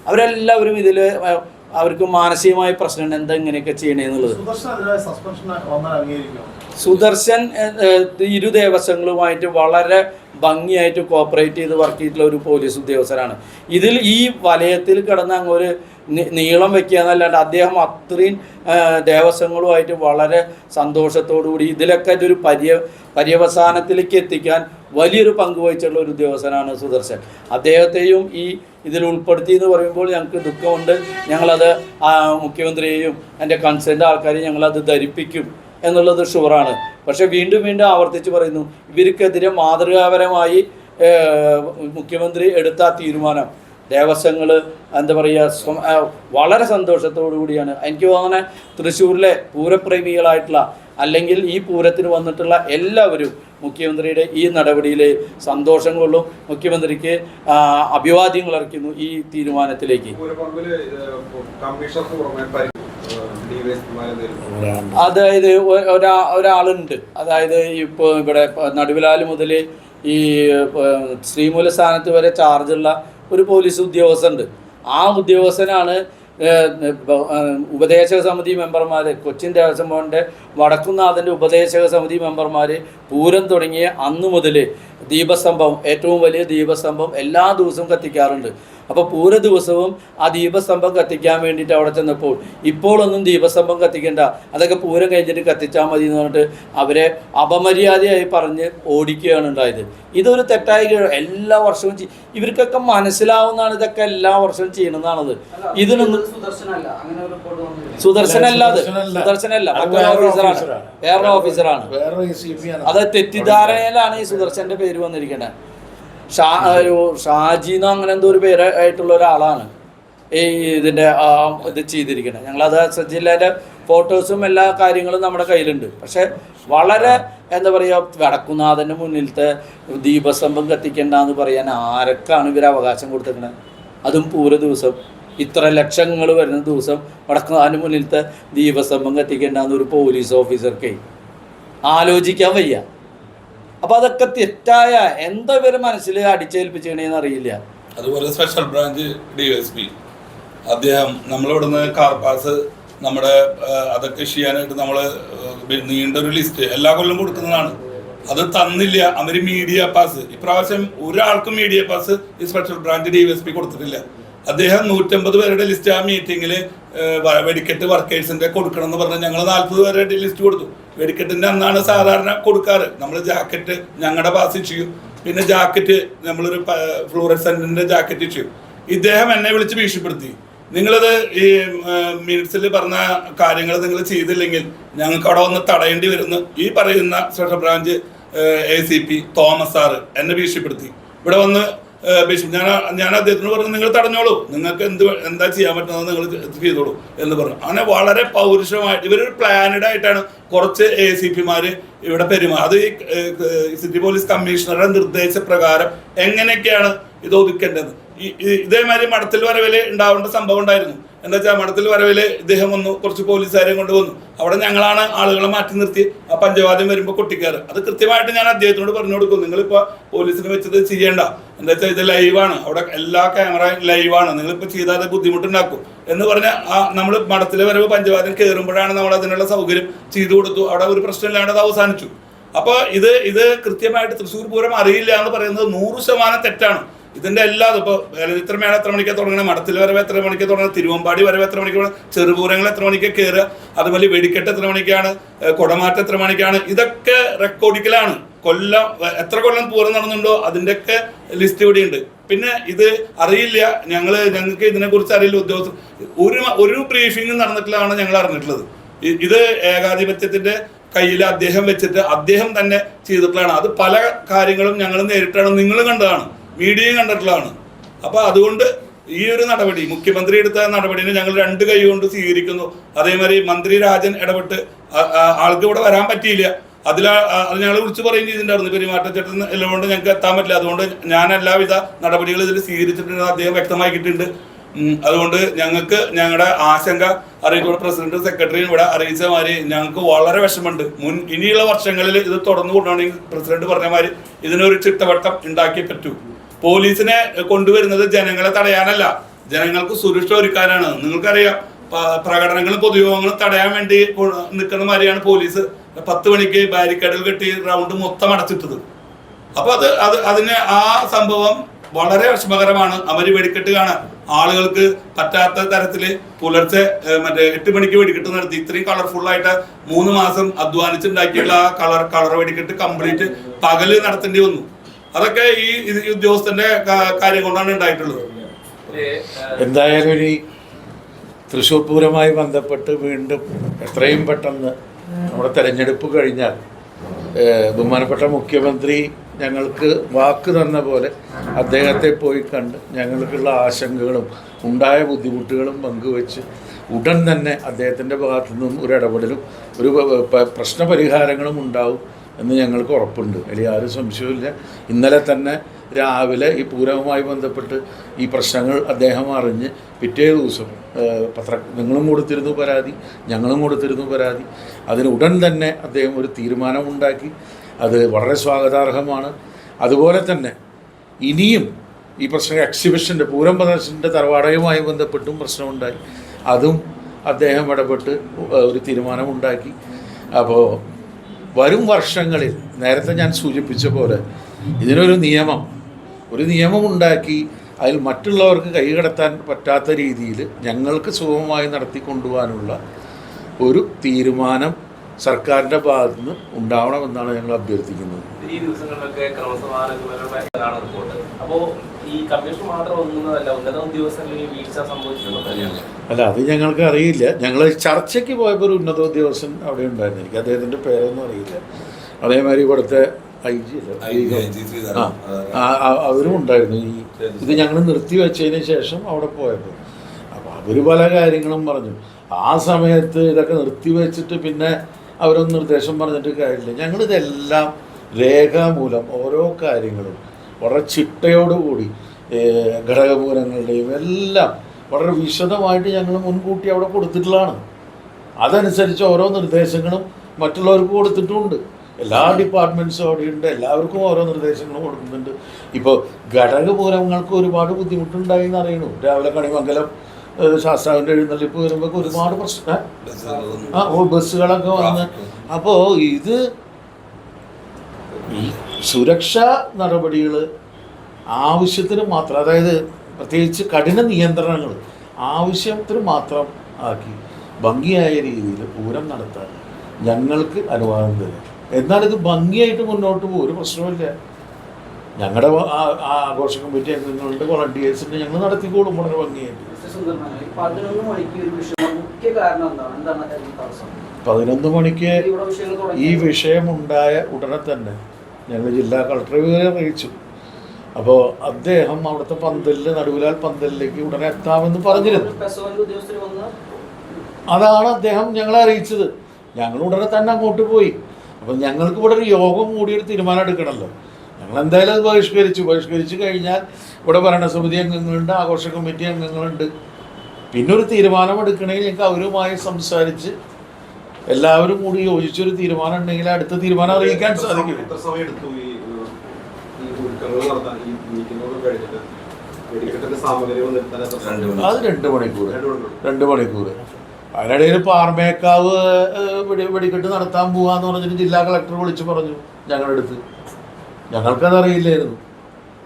അവരെല്ലാവരും ഇതിൽ അവർക്ക് മാനസികമായ പ്രശ്നമുണ്ട്, എന്താ ഇങ്ങനെയൊക്കെ ചെയ്യണേന്നുള്ളത്. സുദർശൻ ഇരു ദേവസ്വങ്ങളുമായിട്ട് വളരെ ഭംഗിയായിട്ട് കോപ്പറേറ്റ് ചെയ്ത് വർക്ക് ചെയ്തിട്ടുള്ള ഒരു പോലീസ് ഉദ്യോഗസ്ഥനാണ്. ഇതിൽ ഈ വലയത്തിൽ കിടന്ന് അങ്ങൊരു നീളം വയ്ക്കുക എന്നല്ലാണ്ട് അദ്ദേഹം അത്രയും ദേവസ്വങ്ങളുമായിട്ട് വളരെ സന്തോഷത്തോടുകൂടി ഇതിലൊക്കെ ഒരു പര്യവസാനത്തിലേക്ക് എത്തിക്കാൻ വലിയൊരു പങ്ക് വഹിച്ചിട്ടുള്ള ഒരു ഉദ്യോഗസ്ഥനാണ് സുദർശൻ. അദ്ദേഹത്തെയും ഇതിൽ ഉൾപ്പെടുത്തി എന്ന് പറയുമ്പോൾ ഞങ്ങൾക്ക് ദുഃഖമുണ്ട്. ഞങ്ങളത് മുഖ്യമന്ത്രിയെയും എൻ്റെ കൺസേൺഡ് ആൾക്കാരെയും ഞങ്ങളത് ധരിപ്പിക്കും എന്നുള്ളത് ഷുവറാണ്. പക്ഷേ വീണ്ടും ആവർത്തിച്ച് പറയുന്നു, ഇവർക്കെതിരെ മാതൃകാപരമായി മുഖ്യമന്ത്രി എടുത്ത തീരുമാനം ദേവസ്വങ്ങൾ എന്താ പറയുക വളരെ സന്തോഷത്തോടു കൂടിയാണ്. എനിക്ക് തോന്നുന്നത് തൃശ്ശൂരിലെ പൂരപ്രേമികളായിട്ടുള്ള അല്ലെങ്കിൽ ഈ പൂരത്തിന് വന്നിട്ടുള്ള എല്ലാവരും മുഖ്യമന്ത്രിയുടെ ഈ നടപടിയിൽ സന്തോഷം കൊള്ളും. മുഖ്യമന്ത്രിക്ക് അഭിവാദ്യങ്ങൾ അർപ്പിക്കുന്നു ഈ തീരുമാനത്തിലേക്ക്. അതായത് ഒരാളുണ്ട്, അതായത് ഇപ്പോൾ ഇവിടെ നടുവിലാല് മുതൽ ഈ ശ്രീമൂലസ്ഥാനത്ത് വരെ ചാർജുള്ള ഒരു പോലീസ് ഉദ്യോഗസ്ഥനുണ്ട്. ആ ഉദ്യോഗസ്ഥനാണ് ഉപദേശക സമിതി മെമ്പർമാർ, കൊച്ചിൻ ദേവസ്വം ബോർഡിൻ്റെ വടക്കുന്നാഥൻ്റെ ഉപദേശക സമിതി മെമ്പർമാർ പൂരം തുടങ്ങിയ അന്നു മുതൽ ദീപസ്തംഭം, ഏറ്റവും വലിയ ദീപസ്തംഭം എല്ലാ ദിവസവും കത്തിക്കാറുണ്ട്. അപ്പോൾ പൂര ദിവസവും ആ ദീപസ്തംഭം കത്തിക്കാൻ വേണ്ടിയിട്ട് അവിടെ ചെന്നപ്പോൾ ഇപ്പോഴൊന്നും ദീപസ്തംഭം കത്തിക്കണ്ട, അതൊക്കെ പൂരം കഴിഞ്ഞിട്ട് കത്തിച്ചാൽ മതി എന്ന് പറഞ്ഞിട്ട് അവരെ അപമര്യാദയായി പറഞ്ഞ് ഓടിക്കുകയാണ് ഉണ്ടായത്. ഇതൊരു തെറ്റായ എല്ലാ വർഷവും ഇവർക്കൊക്കെ മനസ്സിലാവുന്നതാണ് ഇതൊക്കെ എല്ലാ വർഷവും ചെയ്യണമെന്നാണത്. ഇതിനൊന്നും സുദർശനല്ല, മറ്റൊരു ഓഫീസറാണ്, വേറൊരു ഓഫീസറാണ്. അത് തെറ്റിദ്ധാരണയിലാണ് ഈ സുദർശൻ്റെ പേര് വന്നിരിക്കുന്നത്. ഷാജിന്നോ അങ്ങനെ എന്തോ ഒരു പേരായിട്ടുള്ള ഒരാളാണ് ഈ ഇതിൻ്റെ ഇത് ചെയ്തിരിക്കുന്നത്. ഞങ്ങളത് ജില്ലയിലെ ഫോട്ടോസും എല്ലാ കാര്യങ്ങളും നമ്മുടെ കയ്യിലുണ്ട്. പക്ഷേ വളരെ എന്താ പറയുക, വടക്കുന്നാഥൻ്റെ മുന്നിലത്തെ ദീപസ്തംഭം കത്തിക്കേണ്ടെന്ന് പറയാൻ ആരൊക്കെയാണ് ഇവർ അവകാശം കൊടുത്തിരിക്കുന്നത്? അതും പൂര ദിവസം ഇത്ര ലക്ഷങ്ങൾ വരുന്ന ദിവസം വടക്കുന്നാഥൻ്റെ മുന്നിലത്തെ ദീപസ്തംഭം കത്തിക്കേണ്ടെന്ന് ഒരു പോലീസ് ഓഫീസർക്ക് ആലോചിക്കാൻ വയ്യ. അപ്പോൾ അതൊക്കെ തെറ്റായ എന്താ ഇവരെ മനസ്സിൽ അടിച്ചേൽപ്പിച്ചേണെന്ന് അറിയില്ല. അതുപോലെ സ്പെഷ്യൽ ബ്രാഞ്ച് DSP അദ്ദേഹം നമ്മളിവിടുന്ന് കാർ പാസ് നമ്മുടെ അതൊക്കെ ചെയ്യാനായിട്ട് നമ്മൾ നീണ്ടൊരു ലിസ്റ്റ് എല്ലാ കൊല്ലം കൊടുക്കുന്നതാണ്. അത് തന്നില്ല. അവര് മീഡിയ പാസ് ഇപ്രാവശ്യം ഒരാൾക്കും മീഡിയ പാസ് ഈ സ്പെഷ്യൽ ബ്രാഞ്ച് DSP കൊടുത്തിട്ടില്ല. അദ്ദേഹം 150 പേരുടെ ലിസ്റ്റ് ആ മീറ്റിംഗിൽ വെടിക്കെട്ട് വർക്കേഴ്സിന്റെ കൊടുക്കണം എന്ന് പറഞ്ഞാൽ ഞങ്ങൾ 40 പേരുടെ ലിസ്റ്റ് കൊടുത്തു. വെടിക്കെട്ടിന്റെ അന്നാണ് സാധാരണ കൊടുക്കാറ്. നമ്മൾ ജാക്കറ്റ് ഞങ്ങളുടെ പാസ് ചെയ്യും, പിന്നെ ജാക്കറ്റ് നമ്മളൊരു ഫ്ലൂറസെന്റിന്റെ ജാക്കറ്റ് ചെയ്യും. ഇദ്ദേഹം എന്നെ വിളിച്ച് ഭീഷണിപ്പെടുത്തി, നിങ്ങളത് ഈ മിനിറ്റ്സിൽ പറഞ്ഞ കാര്യങ്ങൾ നിങ്ങൾ ചെയ്തില്ലെങ്കിൽ ഞങ്ങൾക്ക് അവിടെ വന്ന് തടയേണ്ടി വരുന്നു. ഈ പറയുന്ന special branch ACP Thomas sir എന്നെ ഭീഷണിപ്പെടുത്തി. ഇവിടെ വന്ന് ഞാൻ അദ്ദേഹത്തിന് പറഞ്ഞു, നിങ്ങൾ തടഞ്ഞോളൂ, നിങ്ങൾക്ക് എന്താ ചെയ്യാൻ പറ്റുന്നത് നിങ്ങൾ ചെയ്തോളൂ എന്ന് പറഞ്ഞു. അങ്ങനെ വളരെ പൗരുഷമായിട്ട് ഇവരൊരു പ്ലാനഡ് ആയിട്ടാണ് കുറച്ച് ACPമാര് ഇവിടെ പെരുമാറുക. അത് ഈ സിറ്റി പോലീസ് കമ്മീഷണറുടെ നിർദ്ദേശപ്രകാരം എങ്ങനെയൊക്കെയാണ് ഇത് ഒതുക്കേണ്ടത്. ഇതേമാതിരി മഠത്തിൽ വരവില് ഉണ്ടാവേണ്ട സംഭവം ഉണ്ടായിരുന്നു. എന്താ വെച്ചാൽ മഠത്തിൽ വരവില് ഇദ്ദേഹം വന്നു, കുറച്ച് പോലീസുകാരെയും കൊണ്ടുവന്നു. അവിടെ ഞങ്ങളാണ് ആളുകളെ മാറ്റി നിർത്തി ആ പഞ്ചവാദ്യം വരുമ്പോൾ കൊട്ടിക്കാറ്. അത് കൃത്യമായിട്ട് ഞാൻ അദ്ദേഹത്തിനോട് പറഞ്ഞു കൊടുക്കും, നിങ്ങളിപ്പോൾ പോലീസിനെ വെച്ചത് ചെയ്യേണ്ട, എന്താ വെച്ചാൽ ഇത് ലൈവാണ്, അവിടെ എല്ലാ ക്യാമറയും ലൈവാണ്, നിങ്ങളിപ്പോൾ ചെയ്താൽ അത് ബുദ്ധിമുട്ടുണ്ടാക്കും എന്ന് പറഞ്ഞാൽ നമ്മൾ മഠത്തിലെ വരവ് പഞ്ചവാദ്യം കയറുമ്പോഴാണ് നമ്മൾ അതിനുള്ള സൗകര്യം ചെയ്തു കൊടുത്തു. അവിടെ ഒരു പ്രശ്നമില്ലാണ്ട് അത് അവസാനിച്ചു. അപ്പോൾ ഇത് കൃത്യമായിട്ട് തൃശ്ശൂർ പൂരം അറിയില്ല എന്ന് പറയുന്നത് 100% തെറ്റാണ്. ഇതിന്റെ എല്ലാ ഇപ്പോൾ ഇത്രമേള എത്ര മണിക്ക് തുടങ്ങണം, മഠത്തിൽ വരവ് എത്ര മണിക്ക് തുടങ്ങണം, തിരുവമ്പാടി വരവ് എത്ര മണിക്ക് തുടങ്ങണം, ചെറുപൂരങ്ങൾ എത്ര മണിക്ക് കയറുക, അതുപോലെ വെടിക്കെട്ട് എത്ര മണിക്കാണ്, കുടമാറ്റം എത്ര മണിക്കാണ്, ഇതൊക്കെ റെക്കോർഡിക്കലാണ്. എത്ര കൊല്ലം പൂരം നടന്നുണ്ടോ അതിൻ്റെയൊക്കെ ലിസ്റ്റ് ഇവിടെ ഉണ്ട്. പിന്നെ ഇത് അറിയില്ല, ഞങ്ങൾക്ക് ഇതിനെക്കുറിച്ച് അറിയില്ല. ഉദ്യോഗസ്ഥർ ഒരു ബ്രീഫിംഗ് നടന്നിട്ടില്ലാണ് ഞങ്ങൾ അറിഞ്ഞിട്ടുള്ളത്. ഇത് ഏകാധിപത്യത്തിന്റെ കയ്യിൽ അദ്ദേഹം വെച്ചിട്ട് അദ്ദേഹം തന്നെ ചെയ്തിട്ടുള്ളതാണ്. അത് പല കാര്യങ്ങളും ഞങ്ങൾ നേരിട്ടാണ്, നിങ്ങൾ കണ്ടതാണ്, മീഡിയയും കണ്ടിട്ടുള്ളതാണ്. അപ്പോൾ അതുകൊണ്ട് ഈ ഒരു നടപടി, മുഖ്യമന്ത്രി എടുത്ത നടപടിനെ ഞങ്ങൾ 2 കൈ കൊണ്ട് സ്വീകരിക്കുന്നു. അതേമാതിരി മന്ത്രി രാജൻ ഇടപെട്ട് ആൾക്ക് ഇവിടെ വരാൻ പറ്റിയില്ല, അത് ഞങ്ങൾ വിളിച്ച് പറയുകയും ചെയ്തിട്ടുണ്ടായിരുന്നു. പെരുമാറ്റച്ചട്ടം എല്ലാം കൊണ്ട് ഞങ്ങൾക്ക് എത്താൻ പറ്റില്ല. അതുകൊണ്ട് ഞാൻ എല്ലാവിധ നടപടികളും ഇതിൽ സ്വീകരിച്ചിട്ടുണ്ട്, അദ്ദേഹം വ്യക്തമാക്കിയിട്ടുണ്ട്. അതുകൊണ്ട് ഞങ്ങൾക്ക് ഞങ്ങളുടെ ആശങ്ക അറിയിച്ചുകൊണ്ട് പ്രസിഡന്റ് സെക്രട്ടറിയും ഇവിടെ അറിയിച്ച മാതിരി ഞങ്ങൾക്ക് വളരെ വിഷമമുണ്ട്. ഇനിയുള്ള വർഷങ്ങളിൽ ഇത് തുടർന്നു കൊണ്ടുപോകണമെങ്കിൽ പ്രസിഡന്റ് പറഞ്ഞ മാതിരി ഇതിനൊരു ചിട്ടവട്ടം ഉണ്ടാക്കിയേ പറ്റൂ. പോലീസിനെ കൊണ്ടുവരുന്നത് ജനങ്ങളെ തടയാനല്ല, ജനങ്ങൾക്ക് സുരക്ഷ ഒരുക്കാനാണ്. നിങ്ങൾക്കറിയാം, പ്രകടനങ്ങളും പൊതുയോഗങ്ങളും തടയാൻ വേണ്ടി നിൽക്കുന്ന മാതിരിയാണ് പോലീസ് 10 മണിക്ക് ബാരിക്കേഡുകൾ കെട്ടി റൗണ്ട് മൊത്തം അടച്ചിട്ടത്. അപ്പൊ അതിന് ആ സംഭവം വളരെ വിഷമകരമാണ്. അവര് വെടിക്കെട്ട് കാണാൻ ആളുകൾക്ക് പറ്റാത്ത തരത്തില് പുലർച്ചെ 8 മണിക്ക് വെടിക്കെട്ട് നടത്തി. ഇത്രയും കളർഫുൾ ആയിട്ട് 3 മാസം അധ്വാനിച്ചുണ്ടാക്കിയുള്ള ആ കളർ വെടിക്കെട്ട് കംപ്ലീറ്റ് പകല് നടത്തേണ്ടി വന്നു. അതൊക്കെ ഈ ഉദ്യോഗസ്ഥന്റെ കാര്യം കൊണ്ടാണ് ഉണ്ടായിട്ടുള്ളത്. എന്തായാലും ഈ തൃശ്ശൂർ പൂരവുമായി ബന്ധപ്പെട്ട് വീണ്ടും എത്രയും പെട്ടെന്ന് നമ്മുടെ തെരഞ്ഞെടുപ്പ് കഴിഞ്ഞാൽ ബഹുമാനപ്പെട്ട മുഖ്യമന്ത്രി ഞങ്ങൾക്ക് വാക്ക് തന്ന പോലെ അദ്ദേഹത്തെ പോയി കണ്ട് ഞങ്ങൾക്കുള്ള ആശങ്കകളും ഉണ്ടായ ബുദ്ധിമുട്ടുകളും പങ്കുവെച്ച് ഉടൻ തന്നെ അദ്ദേഹത്തിൻ്റെ ഭാഗത്തു നിന്നും ഒരു ഇടപെടലും ഒരു പ്രശ്നപരിഹാരങ്ങളും ഉണ്ടാവും എന്ന് ഞങ്ങൾക്ക് ഉറപ്പുണ്ട്. അതിൽ ആരും സംശയമില്ല. ഇന്നലെ തന്നെ രാവിലെ ഈ പൂരവുമായി ബന്ധപ്പെട്ട് ഈ പ്രശ്നങ്ങൾ അദ്ദേഹം അറിഞ്ഞ് പിറ്റേ ദിവസം നിങ്ങളും കൊടുത്തിരുന്നു പരാതി, ഞങ്ങളും കൊടുത്തിരുന്നു പരാതി. അതിന് ഉടൻ തന്നെ അദ്ദേഹം ഒരു തീരുമാനമുണ്ടാക്കി. അത് വളരെ സ്വാഗതാർഹമാണ്. അതുപോലെ തന്നെ ഇനിയും ഈ പ്രശ്നം എക്സിബിഷൻ്റെ പൂരം പ്രദർശനത്തിൻ്റെ തറവാടകയുമായി ബന്ധപ്പെട്ടും പ്രശ്നമുണ്ടായി. അതും അദ്ദേഹം ഇടപെട്ട് ഒരു തീരുമാനമുണ്ടാക്കി. അപ്പോൾ വരും വർഷങ്ങളിൽ നേരത്തെ ഞാൻ സൂചിപ്പിച്ച പോലെ ഇതിനൊരു നിയമമുണ്ടാക്കി അതിൽ മറ്റുള്ളവർക്ക് കൈകടത്താൻ പറ്റാത്ത രീതിയിൽ ഞങ്ങൾക്ക് സുഗമമായി നടത്തിക്കൊണ്ടുപോകാനുള്ള ഒരു തീരുമാനം സർക്കാരിൻ്റെ ഭാഗത്തു നിന്ന് ഉണ്ടാവണമെന്നാണ് ഞങ്ങൾ അഭ്യർത്ഥിക്കുന്നത്. ഈ ദിവസങ്ങളിലൊക്കെ ക്രമസമാധാനങ്ങളുടെ റിപ്പോർട്ട്. അപ്പോൾ ഈ കമ്മീഷൻ മാത്രം ഒന്നുന്നതല്ല, ഉന്നത ഉദ്യോഗസ്ഥരിൽ വീഴ്ച സംഭവിച്ചിട്ടുണ്ടോ? അല്ല, അത് ഞങ്ങൾക്ക് അറിയില്ല. ഞങ്ങൾ ചർച്ചയ്ക്ക് പോയപ്പോൾ ഒരു ഉന്നത ഉദ്യോഗസ്ഥൻ അവിടെ ഉണ്ടായിരുന്നു. എനിക്ക് അദ്ദേഹത്തിൻ്റെ പേരൊന്നും അറിയില്ല. അതേമാതിരി ഇവിടുത്തെ IG അവരും ഉണ്ടായിരുന്നു. ഇത് ഞങ്ങൾ നിർത്തിവെച്ചതിന് ശേഷം അവിടെ പോയപ്പോൾ അപ്പോൾ അവർ പല കാര്യങ്ങളും പറഞ്ഞു. ആ സമയത്ത് ഇതൊക്കെ നിർത്തിവെച്ചിട്ട് പിന്നെ അവരൊന്നും നിർദ്ദേശം പറഞ്ഞിട്ട് കാര്യമില്ല. ഞങ്ങളിതെല്ലാം രേഖാമൂലം ഓരോ കാര്യങ്ങളും വളരെ ചിട്ടയോടുകൂടി ഘടകമൂലങ്ങളുടെയും എല്ലാം വളരെ വിശദമായിട്ട് ഞങ്ങൾ മുൻകൂട്ടി അവിടെ കൊടുത്തിട്ടുള്ളതാണ്. അതനുസരിച്ച് ഓരോ നിർദ്ദേശങ്ങളും മറ്റുള്ളവർക്ക് കൊടുത്തിട്ടുമുണ്ട്. എല്ലാ ഡിപ്പാർട്ട്മെൻറ്റ്സും അവിടെയുണ്ട്, എല്ലാവർക്കും ഓരോ നിർദ്ദേശങ്ങളും കൊടുക്കുന്നുണ്ട്. ഇപ്പോൾ ഘടകമൂലങ്ങൾക്ക് ഒരുപാട് ബുദ്ധിമുട്ടുണ്ടായി എന്ന് അറിയണു. രാവിലെ കണിമംഗലം ശാസ്താവിൻ്റെ എഴുന്നള്ളിപ്പ് വരുമ്പോൾ ഒരുപാട് പ്രശ്നം ബസ്സുകളൊക്കെ വന്ന്. അപ്പോൾ ഇത് ഈ സുരക്ഷാ നടപടികൾ ആവശ്യത്തിന് മാത്രം, അതായത് പ്രത്യേകിച്ച് കഠിന നിയന്ത്രണങ്ങൾ ആവശ്യത്തിന് മാത്രം ആക്കി ഭംഗിയായ രീതിയിൽ പൂരം നടത്താൻ ഞങ്ങൾക്ക് അനുവാദം തരും. എന്നാൽ ഇത് ഭംഗിയായിട്ട് മുന്നോട്ട് പോകും, ഒരു പ്രശ്നമില്ല. ഞങ്ങളുടെ ആഘോഷ കമ്മിറ്റി അംഗങ്ങളുണ്ട്, വോളണ്ടിയേഴ്സിൻ്റെ, ഞങ്ങൾ നടത്തിക്കോളും വളരെ ഭംഗിയായിട്ട്. 11 മണിക്ക് ഈ വിഷയമുണ്ടായ ഉടനെ തന്നെ ഞങ്ങൾ ജില്ലാ കളക്ടറെ വിവരം അറിയിച്ചു. അപ്പോൾ അദ്ദേഹം അവിടുത്തെ പന്തലിൽ, നടുവിലാൽ പന്തലിലേക്ക് ഉടനെ എത്താമെന്ന് പറഞ്ഞിരുന്നു. അതാണ് അദ്ദേഹം ഞങ്ങളെ അറിയിച്ചത്. ഞങ്ങൾ ഉടനെ തന്നെ അങ്ങോട്ട് പോയി. അപ്പം ഞങ്ങൾക്ക് ഇവിടെ ഒരു യോഗം കൂടി ഒരു തീരുമാനം എടുക്കണമല്ലോ. ഞങ്ങൾ എന്തായാലും അത് ബഹിഷ്കരിച്ചു കഴിഞ്ഞാൽ ഇവിടെ ഭരണസമിതി അംഗങ്ങളുണ്ട്, ആഘോഷ കമ്മിറ്റി അംഗങ്ങളുണ്ട്. പിന്നെ ഒരു തീരുമാനം എടുക്കണമെങ്കിൽ ഞങ്ങൾക്ക് അവരുമായി സംസാരിച്ച് എല്ലാവരും കൂടി യോജിച്ചൊരു തീരുമാനം ഉണ്ടെങ്കിൽ അടുത്ത തീരുമാനം അറിയിക്കാൻ സാധിക്കും. എത്ര സമയം എടുത്തു ഈ ഒരുക്കങ്ങൾ നടത്താൻ, ഈ മീറ്റിംഗൊക്കെ കഴിഞ്ഞിട്ട് വെടിക്കെട്ടിന്റെ സാമഗ്രികൾ നിർത്താൻ? അത് 2 മണിക്കൂർ. അതിനിടയിൽ പാർമേക്കാവ് വെടിക്കെട്ട് നടത്താൻ പോവാന്ന് പറഞ്ഞിട്ട് ജില്ലാ കളക്ടർ വിളിച്ച് പറഞ്ഞു ഞങ്ങളുടെ അടുത്ത്. ഞങ്ങൾക്കതറിയില്ലായിരുന്നു.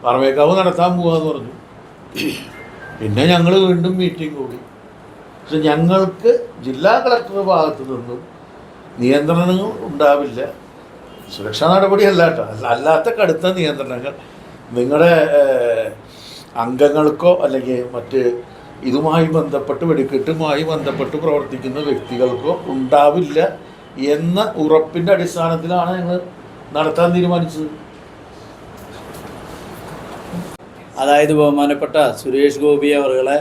പാർമേക്കാവ് നടത്താൻ പോവാന്ന് പറഞ്ഞു. പിന്നെ ഞങ്ങൾ വീണ്ടും മീറ്റിംഗ് കൂടി. പക്ഷെ ഞങ്ങൾക്ക് ജില്ലാ കളക്ടറുടെ ഭാഗത്തു നിന്നും നിയന്ത്രണങ്ങൾ ഉണ്ടാവില്ല. സുരക്ഷാ നടപടിയല്ല കേട്ടോ, അല്ലാത്ത കടുത്ത നിയന്ത്രണങ്ങൾ നിങ്ങളുടെ അംഗങ്ങൾക്കോ അല്ലെങ്കിൽ മറ്റ് ഇതുമായി ബന്ധപ്പെട്ട് വെടിക്കെട്ടുമായി ബന്ധപ്പെട്ട് പ്രവർത്തിക്കുന്ന വ്യക്തികൾക്കോ ഉണ്ടാവില്ല എന്ന ഉറപ്പിൻ്റെ അടിസ്ഥാനത്തിലാണ് ഞങ്ങൾ നടത്താൻ തീരുമാനിച്ചത്. അതായത് ബഹുമാനപ്പെട്ട സുരേഷ് ഗോപി അവരുകളെ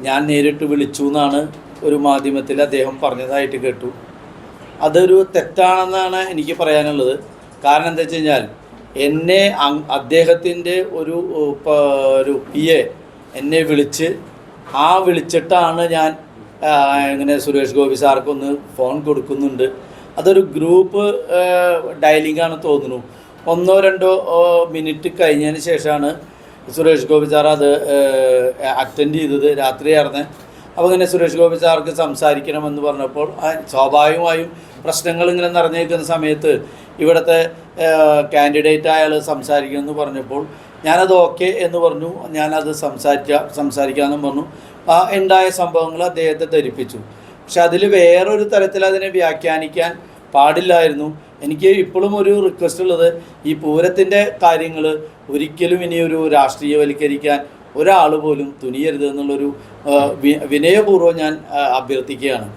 ഞാൻ നേരിട്ട് വിളിച്ചു എന്നാണ് ഒരു മാധ്യമത്തിൽ അദ്ദേഹം പറഞ്ഞതായിട്ട് കേട്ടു. അതൊരു തെറ്റാണെന്നാണ് എനിക്ക് പറയാനുള്ളത്. കാരണം എന്താ വെച്ച് കഴിഞ്ഞാൽ എന്നെ അദ്ദേഹത്തിൻ്റെ ഒരു PA എന്നെ വിളിച്ചിട്ടാണ് ഞാൻ ഇങ്ങനെ സുരേഷ് ഗോപി സാർക്കൊന്ന് ഫോൺ കൊടുക്കുന്നുണ്ട്. അതൊരു ഗ്രൂപ്പ് ഡയലിംഗാണ് തോന്നുന്നു. 1-2 മിനിറ്റ് കഴിഞ്ഞതിന് ശേഷമാണ് സുരേഷ് ഗോപി സാർ അത് അറ്റൻഡ് ചെയ്തത്. രാത്രിയായിരുന്നു. അപ്പോൾ ഇങ്ങനെ സുരേഷ് ഗോപി സാർക്ക് സംസാരിക്കണമെന്ന് പറഞ്ഞപ്പോൾ സ്വാഭാവികമായും പ്രശ്നങ്ങൾ ഇങ്ങനെ നിറഞ്ഞേക്കുന്ന സമയത്ത് ഇവിടുത്തെ കാൻഡിഡേറ്റ് അയാൾ സംസാരിക്കണമെന്ന് പറഞ്ഞപ്പോൾ ഞാനത് ഓക്കെ എന്ന് പറഞ്ഞു. ഞാനത് സംസാരിക്കാമെന്ന് പറഞ്ഞു. ഉണ്ടായ സംഭവങ്ങൾ അദ്ദേഹത്തെ ധരിപ്പിച്ചു. പക്ഷെ അതിൽ വേറൊരു തരത്തിൽ അതിനെ വ്യാഖ്യാനിക്കാൻ പാടില്ലായിരുന്നു. എനിക്ക് ഇപ്പോഴും ഒരു റിക്വസ്റ്റ് ഉള്ളത്, ഈ പൂരത്തിൻ്റെ കാര്യങ്ങൾ ഒരിക്കലും ഇനിയൊരു രാഷ്ട്രീയവൽക്കരിക്കാൻ ഒരാൾ പോലും തുനിയരുത് എന്നുള്ളൊരു വിനയപൂർവ്വം ഞാൻ അഭ്യർത്ഥിക്കുകയാണ്.